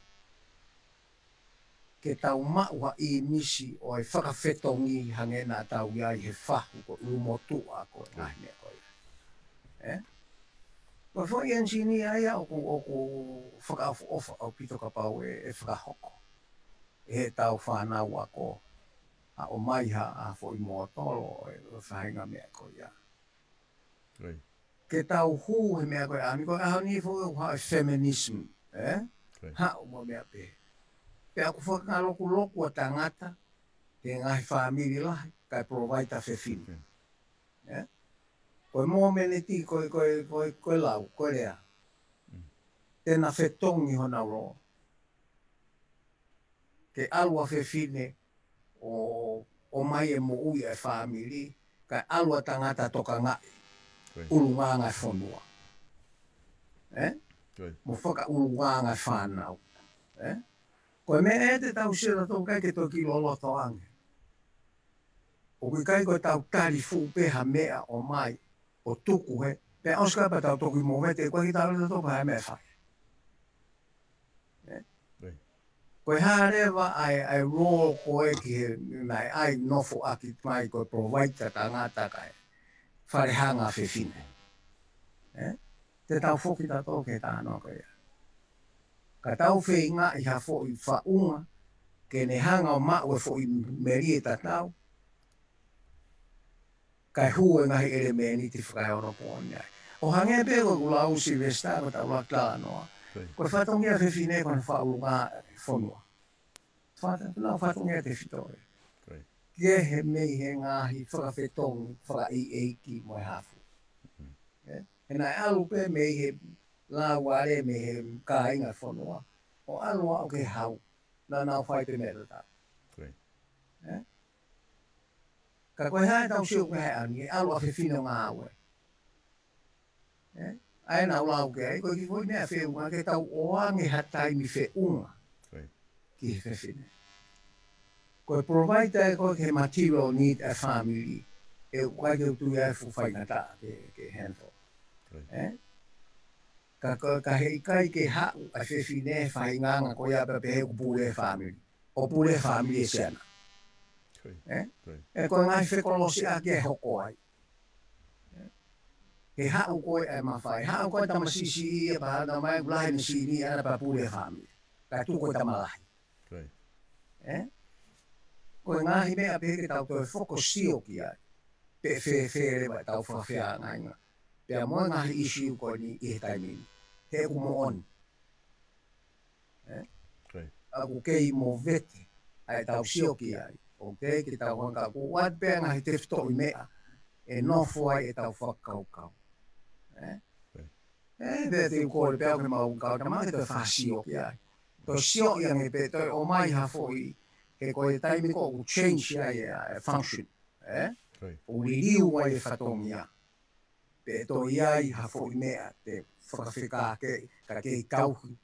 Ke tau maua I nisi o e whakawhetongi hange nā tau iai he whahu ko umotua ko ngahine koe. Koe whai engineer ia o ku whakaafu ofa au pito ka pau e whakahoko. E tau whanau ako a o mai ha a fo I mōtoro e whahinga mea ko ia. Koi. Ke tau hu he mea koe ami koe aho ni fo ha feminism, Ha o mo mea pe. Pe aku whakaloku loku a tangata, te ngahi whamiri lahi, kai provaita whewhinu. Koe mō mene ti koe lau, koe rea. Tēnā whetongi hona ro. Ke alua whewhine o mai e mo ui e whamiri, kai alua tangata toka ngai. Urunganga whanua. Mo whaka urunganga whanau. Koe mea e te tau sira tau kai ke tō ki loloto ange. O kui kai koe tau tari fupeha mea o mai, o tuku he, pe auskapa tau toki mo mete, koe ki tau rata topa he mea whai. Koe hārewa ai rō koe ki he, nai ai nofo aki mai koe provaita tangata kai. Wharehanga whewhine. Te tau whoki tato ke tānoa koe ia. Ka tau whenga I ha fo I whaunga, ke ne hanga o mau e fo I meri e tatau, kai hua ngahi ere mea ni te whakai oro pōni ai. O hange pēko ku lau si vesta ko tau lak tānoa, koe whatongia whewhine kona whaurunga whonua. Whatongia te whitore. Ke he mei he ngahi whakawhetongi, whakai eiki mo e hafu. He nai alu pe mei he la ware me he kāinga whanua. O anua o ke hau, nā nau whai te mera tā. Ka koe hae tau siu ke hae ani, e alu a whiwhina ngā aue. Ai nau lau ke ai, koe ki fwoi mea whiunga, ke tau oange hataimi whiunga. Ki he whiwhine. Koe provaita e koe ke material need a family, e ukai ke utu ia e fuwhaina tā, ke handle. Ka hei kai ke hau a whiwhine whainganga ko ia pepe he kupure family. O pure family e sena. E koe ngai whekolosi a ke hoko ai. He hau koe e mawhai. Hau koe tamasisi I e pahana mai ulahi ni sini ana pa pure family. Ka tu koe tamalahi. Koe ngahi mea peke tau toi whoko sio ki ai. Pe where wa tau whawhia ngainga. Pea moe ngahi isi koe ni I he taimini. He ku mo on. Aku kei mo vete. Ai tau sio ki ai. O kei ki tau hanga ku wat pea ngahi te whito I mea. E nofo ai e tau whakaukau. Vete kore pea ke mau kau. Ta mai te whasio ki ai. To sio I ange pe toi o mai ha foi. Ke koe taimi ko u change ai e function. O ririu ai e whatongia. Pe to iai ha foi mea te whakawhika ke ka kei kauhi.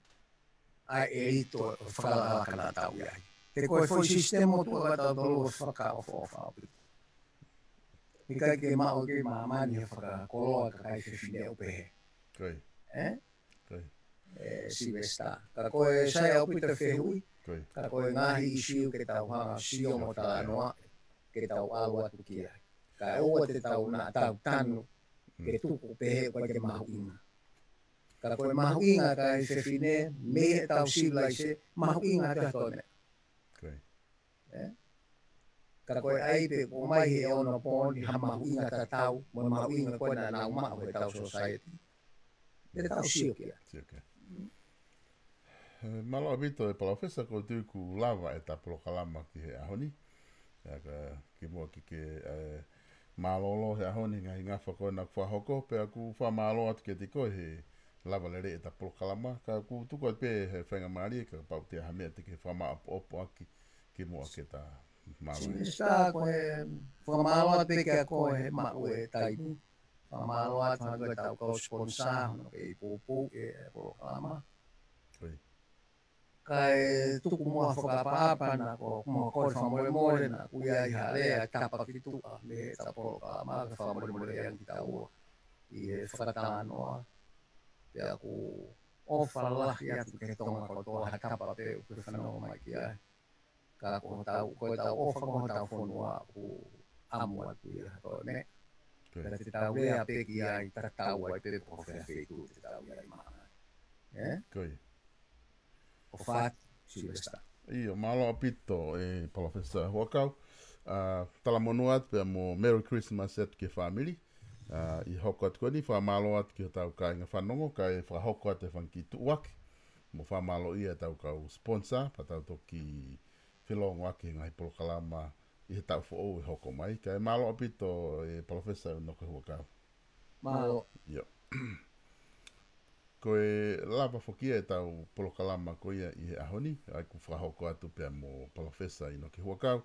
Ai e rito whakalaka na tau iai. Te koe foi sistemo tua kata tolo whakaofa ofa. Ika ke mao ke maamani he whakakoloa ka kai whiwhine o pehe. Si vesta. Ka koe sai au pita whehui. Ka koe ngahi isiu ke tau hanga sio mo tā noa. Ke tau alu atu ki ai. Ka ua te tau na tau tanu. Ke tuku pehe koe ke mahu inga. Ka koe mahu inga ka i whewhine, me e tau sila i se, mahu inga ka tone. Ka koe aipe ko mai he ono pōni, ha mahu inga ka tau, mo mahu inga koe na nau mahu he tau society. E tau sio kia. Malo abito e palawhesa ko tuku lava e ta polokalama ki he ahoni. Ki mua ki ke malolo he ahoni ngai ngafa koe na whahoko, pe aku whamalo atu ke te koe he lava lere e ta polokalama. Ka ku tuku at pe he whenga maari, ka pau te hamea te ke whama opo aki ki mua ke ta malo. Sinista koe whamalo atu pe ke koe he mau e taini. Whamalo atu hango e tau kau sponsor, no ke i pōpō e polokalama. Kai tuku mua whakapapa na ko mua koe whamore na kuia i harea tapa ki tua me taporo ka maa ka whamore yang kita ua i he whakatanoa te aku ofalahi atu ke tonga kotoa ha tapa pe uke whanau mai ki ai ka ko tau koe tau ofa ko tau whanua ku amu atu i hato ne ka te tau lea pe ki ai tatau ai pe po whewhitu te tau lea i maa Koi. O fat silvesta. Iyo, malo apito e palawhesa huakau. Tala monu atu pia mo Merry Christmas at ke family. I hoko atu koni, whamalo atu ki o tau ka inga whanongo, ka e whahoko atu e whanki tuwaki. Mo whamalo ia tau kau sponsor, pa tau toki whilongo aki ngai polokalama i he tau who e hoko mai. Ka e malo apito e palawhesa no ke huakau. Malo. Iyo. Ko e lava whokia e tau polokalama ko ia i he ahoni, ai ku whahoko atu pia mo palawhesa ino ki huakau.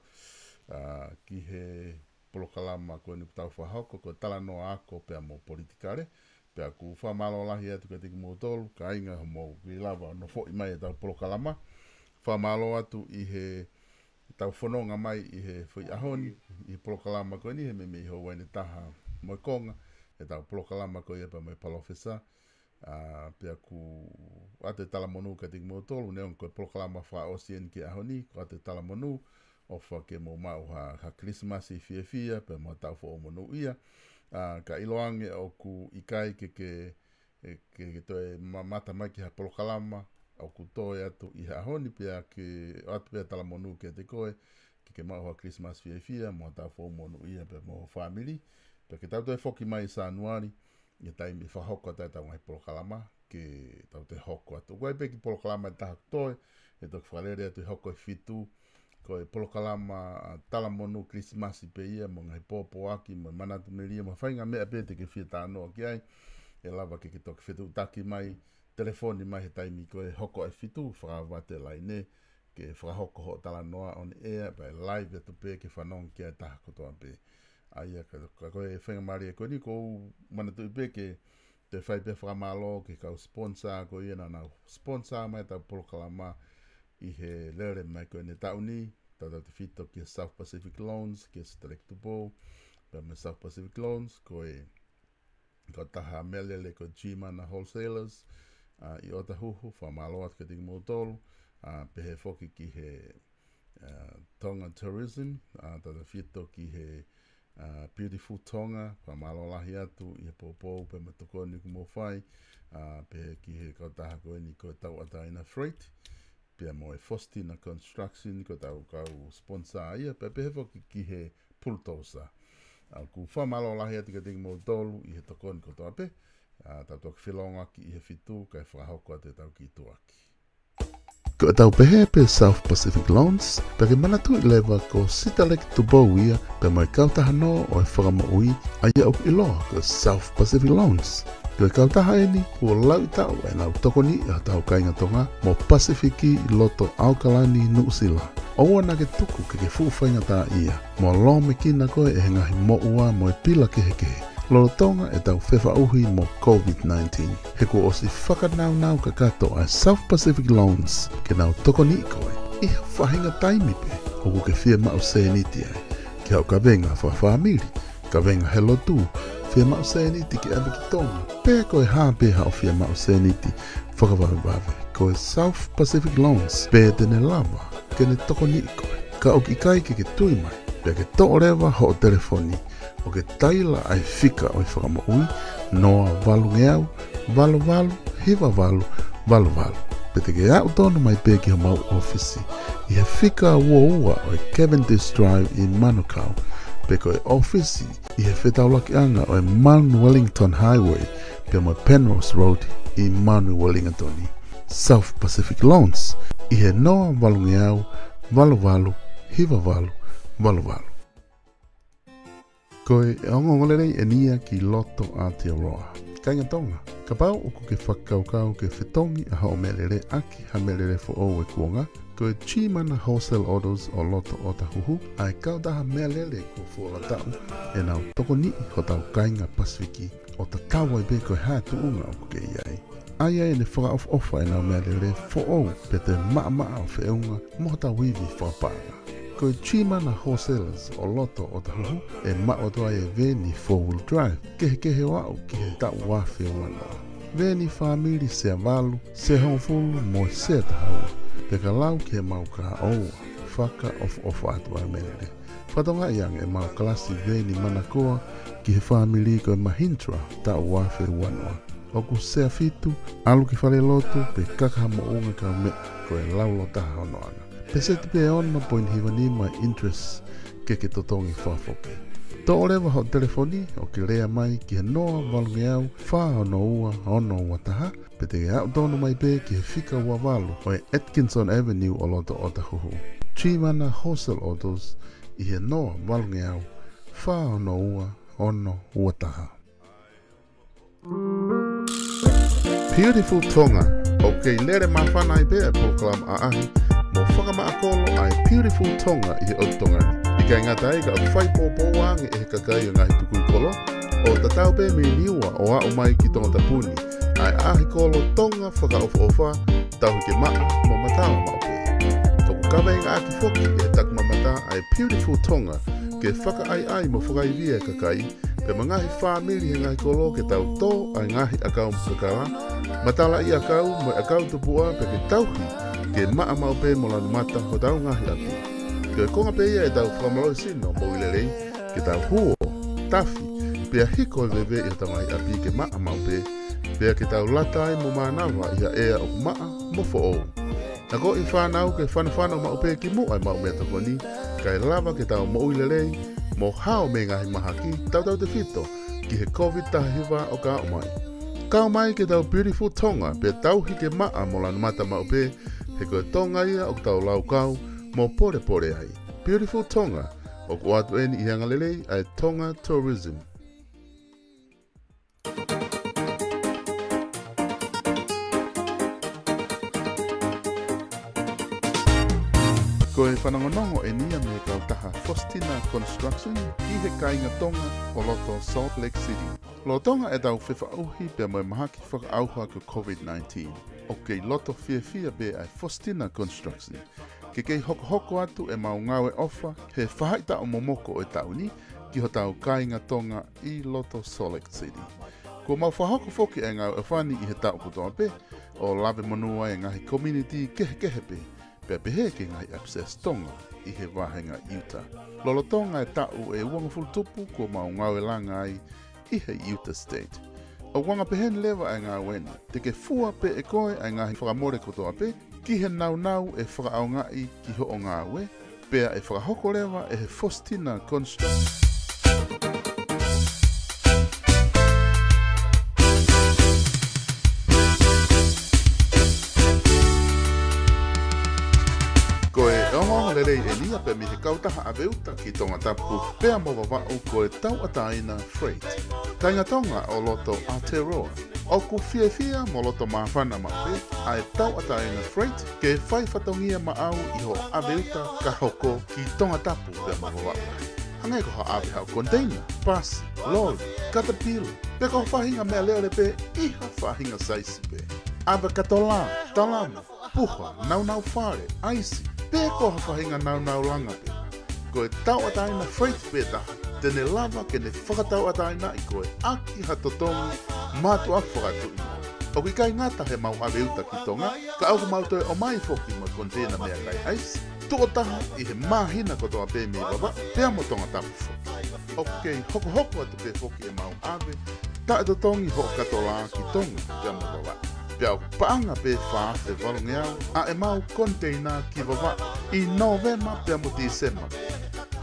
Ki he polokalama ko ni tau whahoko, ko tala noa ako pia mo politikare, pia ku whamalo lahi atu ka tiki mo tolu, ka inga mo ki lava no fo i mai e tau polokalama. Whamalo atu i he tau whanonga mai i he whi ahoni, i he polokalama ko ni he me ho waini taha mo konga, e tau polokalama ko ia pia mo palawhesa. Pia ku ate tala monu ka tiki mo tolu neon koe polokalama wha osien ki ahoni ko ate tala monu o wha ke mo mau ha Christmas i fia pia mo tau fo o monu ia ka iloange o ku ikai ke toe mata mai ki ha polokalama o ku toe atu i ahoni pia ke atu pia tala monu ke te koe ke mau ha Christmas fia mo tau fo o monu ia pia mo family pia ke tau toe foki mai sa anuari ia taimi whahoko tai tau ngai polokalama ke tau te hoko atu. Koe peki polokalama e tahak toe, e toki whalere atu i hoko e fitu, koe polokalama tala monu Christmasi pe ia, mo ngai pōpō aki, mo manatu meria, mo whainga mea pe te ke whia tānoa ki ai, e lava ke toki whitu taki mai, telefoni mai he taimi koe hoko e fitu, whakawate lai ne, ke whahoko ho tala noa on air, pa live atu pe ke whanong ki ai tahako toa pe. Aia ka koe whenga maria koe ni ko manatu i pe ke te whai pe whamalo ke kau sponsor ko ia na sponsor mai tau polokalama i he lere mai koe ne tauni tau te whito ki South Pacific Loans ki Selectable pe me South Pacific Loans koe ko taha melele ko Gima na Wholesalers i ota huhu whamalo at ka tiki mo tolu pe he whoki ki he Tonga Tourism tau te whito ki he Beautiful Tonga, pa malo lahi atu, i he pōpō, pe matoko ni kumo whai, pe ki he kautaha koe ni koe tau ataina freight, pe mo e Faustina Construction, ko tau kau sponsor ia, pe he whoki ki he Pultosa. Ku wha malo lahi atu ka tiki mo tolu, i he toko ni kotoa pe, tau toki whilonga ki i he fitu, kai whahoko ate tau ki tuaki. Ko tau pehe pe South Pacific Loans, pe ke manatu i lewa ko Sitalek Tubou ia, pe mai kautaha no o e whakamaui, a ia ok iloa ko South Pacific Loans. Ko e kautaha e ni, kua lau i tau e nau toko ni a tau kainga tonga, mo Pasifiki i loto Aukalani Nuusila. Oua na ke tuku ke fuwhainga tā ia, mo lo me kina koe e ngahi mo ua mo e pila kehe. Lolo tonga e tau whewha uhi mo COVID-19. He ko osi whakanau ka kato a South Pacific Loans ke nau toko ni koe. Iha whahinga taimi pe, hoku ke whia mau sēniti ai. Ke hau ka venga whawhamiri, ka venga he lotu, whia mau sēniti ki abe ki tonga. Pea koe hāpe hau whia mau sēniti, whakawawe. Koe South Pacific Loans, pea tene lava, ke ne toko ni koe. Ka oki kai ke tui mai, pea ke to rewa ho o telefoni. O ke taila ai whika o i whakamaui, noa walu ngeau, walu, hiva valu, valu valu. Pete ke au tono mai pe ki mau ofisi. I he whika ua o Cavendish Drive i Manukau. Pe ko e ofisi i he whetaulaki o Manu Wellington Highway pe mo Penrose Road i Manu Wellington South Pacific Loans. I he noa valungi au, valu valu, hiva valu, valu valu. Ko e ongongolere e nia ki loto Aotearoa. Kainga tonga, ka pau uku ke whakaukau ke whetongi a hao melere aki ha melere fo o e kuonga. Ko e Chimana Wholesale Autos o loto o tahuhu, ai kau daha melere ko fuola tau, e nau toko ni ho tau kainga Pasifiki o ta tawa i be ko e hatu unga o ke iai. Ai e ne whaka ofa e nau melere fo o pe te maa o whiunga mo tau wivi whapanga. Ko e Chimana Wholesalers o loto o tahuhu e maotoa e veni 4-wheel drive, kehe wau ki he tau wafi o manoa. Veni famili se avalu, se honfulu mo se tahaua, pe ka lau ki he mau ka oua, whaka of atua e melere. Whatonga iang e mau klasi veni manakoa ki he famili ko e Mahintra tau wafi o manoa. Oku se fitu, alu ki whare loto pe kakaha mo unga ka me ko e lau lo taha onoanga. Pe se te pe ona poin hiwani mai interest ke totongi whafoke. To orewa ho telefoni o ke rea mai ki he noa valungi au wha ono ua taha. Pe te au tono mai pe ki he whika ua walu o e Atkinson Avenue o loto o tahuhu. Chimana Wholesale Autos i he noa valungi au wha ono ua taha. Beautiful Tonga. Ok, lere mawhana i bea program a ahi. Mo whakamaakolo ai Beautiful Tonga i he Otongani. I kai ngata ega o whai pōpōwangi e he kakai o ngahi tukui kolo. O tatau pe me niua o a o mai ki tonga tapuni. Ai ahi kolo tonga whakaofa tau ke maa mo matawa mao pe. Toku kawe inga aki foki i he takuma mata ai Beautiful Tonga ke whaka ai mo whakaivia kakai. Pe mangahi whamili he ngahi kolo ke tau tō ai ngahi akau mkakara. Matala i akau mo akau tupua pe ke tauhi ke maa mau pe mo lanu mata ho tau ngahi api. Ke konga pe ia e tau whakamalo sino mo ilerei ke tau huo, tafi, pe a hiko e veve i tau ngahi api ke maa mau pe, pe a ke tau latai mo manawa i a ea o maa mo fo ou. Na ko i whanau ke whanawhana mau pe ki mo ai mau mea takoni, kai lava ke tau mo ilerei, mo hao me ngahi mahaki tau te fito ki he COVID tahiwa o ka o mai. Ka mai ke tau Beautiful Tonga pe tau hike maa mo lanu mata mau pe he koe tonga ia o tau lau kau mo pore ai. Beautiful Tonga o ko atu eni i hangalelei ai Tonga Tourism. Ko e whanangonongo e nia me kau taha Faustina Construction i he kainga tonga o loto Salt Lake City. Lo tonga e tau whiwhauhi pe moe mahaki whakaauha ko COVID-19. O kei loto fia be ai Faustina Construction. Ke kei hoko atu e mau ngawe ofa he whahaita o momoko e tauni ki ho tau kainga tonga i loto Salt Lake City. Ko mau whahoko foki e ngau e whani i he tau kutoa pe o lawe manua e ngahi community kehe pe. Pea pehe ke ngai Access Tonga i he wahenga Utah. Lolo tonga e tau e uangafulu tupu ko mau ngau e langa ai i he Utah State. O wanga pehen lewa e ngā weni, te ke fua pe e koe ai ngahi whakamore kotoa pe, ki he nau e whakaongai ki ho o ngā we, pea e whakahoko lewa e he Faustina Construction. Lerei e lia pe mi he kautaha a veuta ki tonga tapu pea mo wawau ko e tau ataina Freight. Kainga tonga o loto Aotearoa. O ku fia mo loto mawhana mape a e tau ataina Freight ke whai whatongia maau i ho a veuta ka hoko ki tonga tapu pea mo wawau. Hangai ko ha awe hau container, bus, lorry, caterpillar. Pe ko whahinga mea leo le pe iha whahinga saisi pe. Awe katola, talamu, puha, nau whare, aisi. Pe ko hawhahinga nau langa pe. Ko e tau ataina Freight pe taha. Tene lava ke ne whakatau ataina i koe aki hatotongi mātu a whakatui. O ki kai ngata he mau awe uta ki tonga, ka au mau toe o mai foki mo kontena mea kai aisi. Tuo taha i he mahina kotoa pe me wawa, pea mo tonga tapu foki. O kei hoko atu pe foki e mau awe, ta e totongi ho katola ki tonga, pea mo wawa. Pea o paanga pe whaafe walungeau, a e mau container ki wawa I Novema pea mo December.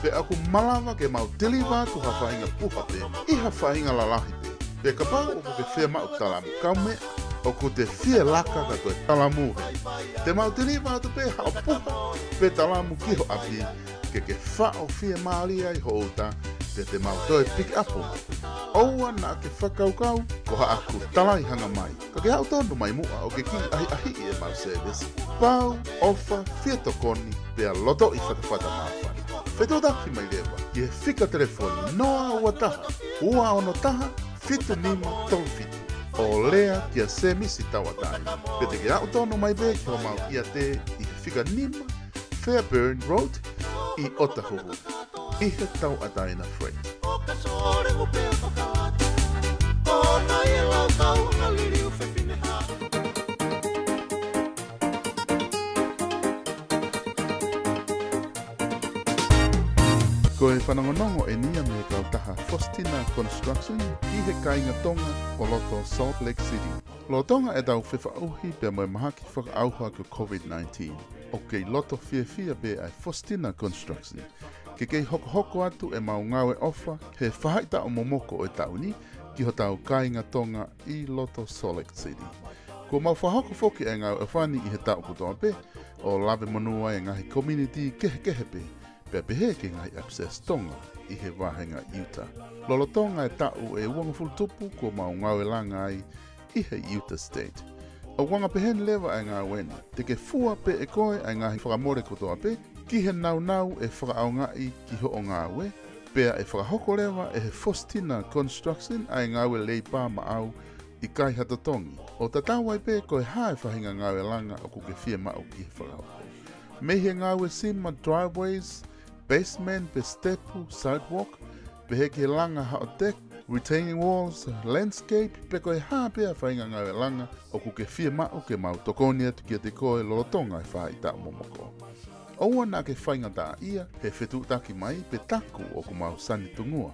Pea aku malawa ke mau deliver tu hawhainga puha pe, I hawhainga lalahi pe. Pea ka pau o ke whea mau talamu kaume, o ko te whia laka ka koe talamu he. Te mau deliver tu pe hao puha, pe talamu ki ho api, ke whao whia maali ai ho uta, te mau toi pick up o. Oua na ke whakaukau, ko ha aku talai hanga mai. Ka ke hau tono mai mua o ke ki ahi e mau service. Pau, ofa, whia tokoni, pea loto I whakawhata mawhani. Wheto daki mai lewa, ki he whika telefoni noa ua taha, ua ono taha, whitu nima tolu whitu. O lea ki a se misi tawa taina. Pete ke hau tono mai be ki ho mau ia te I he whika nima, Fairburn Road, I Otahuhu. I he tau ataina freight. Ko e whanangonongo e nia me kautaha Faustina Construction I he kainga tonga o loto Salt Lake City. Lo tonga e tau whiwhauhi pe moe mahaki whakaauha ko COVID-19. O kei loto fia be ai Faustina Construction. Ke kei hoko atu e maungawe ofa he whahaita o momoko o e tauni ki ho tau kainga tonga I loto Salt Lake City. Ko mau whahoko foki e ngau e whani I he tau kutoa pe o lawe manua e ngahi community kehe pe. Pea pehe ke ngai access tonga I he wahenga Utah. Lolo tonga e tau e uangafulu tupu ko maungau e langa ai I he Utah State. O wanga pehen lewa e ngā wene, te ke fua pe e koe e ngahi whakamore kotoa pe, ki he nau e whakaaungai ki ho o ngā we, pea e whakahoko lewa e he Faustina Construction a e ngā we leipa maau I kai hatatongi. O tatawai pe koe hae whahinga ngā we langa o kuke fia mau ki he whakahoko. Me he ngā we sima driveways, basement, pe stepu, sidewalk, pe he ke langa hao deck, retaining walls, landscape, pe koe hapea whainga ngā langa o kuke fia mao ke mau tokoni atu ki te koe lolotonga e whai ta momoko. Oua na ke whainga ta ia, he whetu taki mai pe taku o ku mau sani tungua.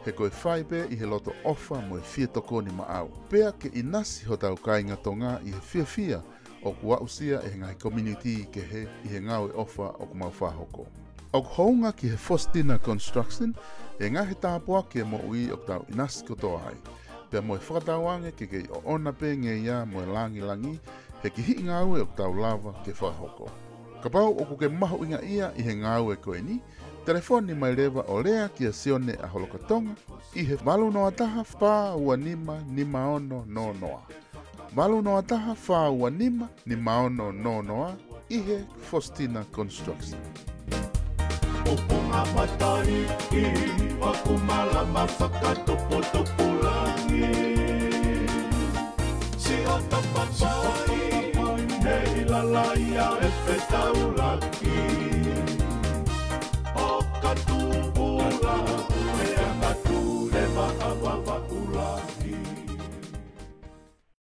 He koe whai pe I he loto ofa mo e fia tokoni maau. Pea ke inasi ho tau kainga tonga I he fia o ku ausia e ngai community ke he I he ngau e ofa o ku mau whahoko. O hounga ki he Faustina Construction, e ngahi tāpua ki e mo ui o tau inasi kotoa hai. Pea mo e whakatawange ke kei o ona pe nge ia mo e langi, he ki hi ngau e o tau lava ke whahoko. Ka pau o ku ke mahu inga ia I he ngau e koe ni, telefoni mai lewa o lea ki a sione a holokatonga, I he malu noa taha wha ua nima ono no noa. Malu noa taha wha ua nima ono no noa, I he Faustina Construction. O punga matari I wakumala whakatopo langi Si ota papai Nei lalaia e whetau laki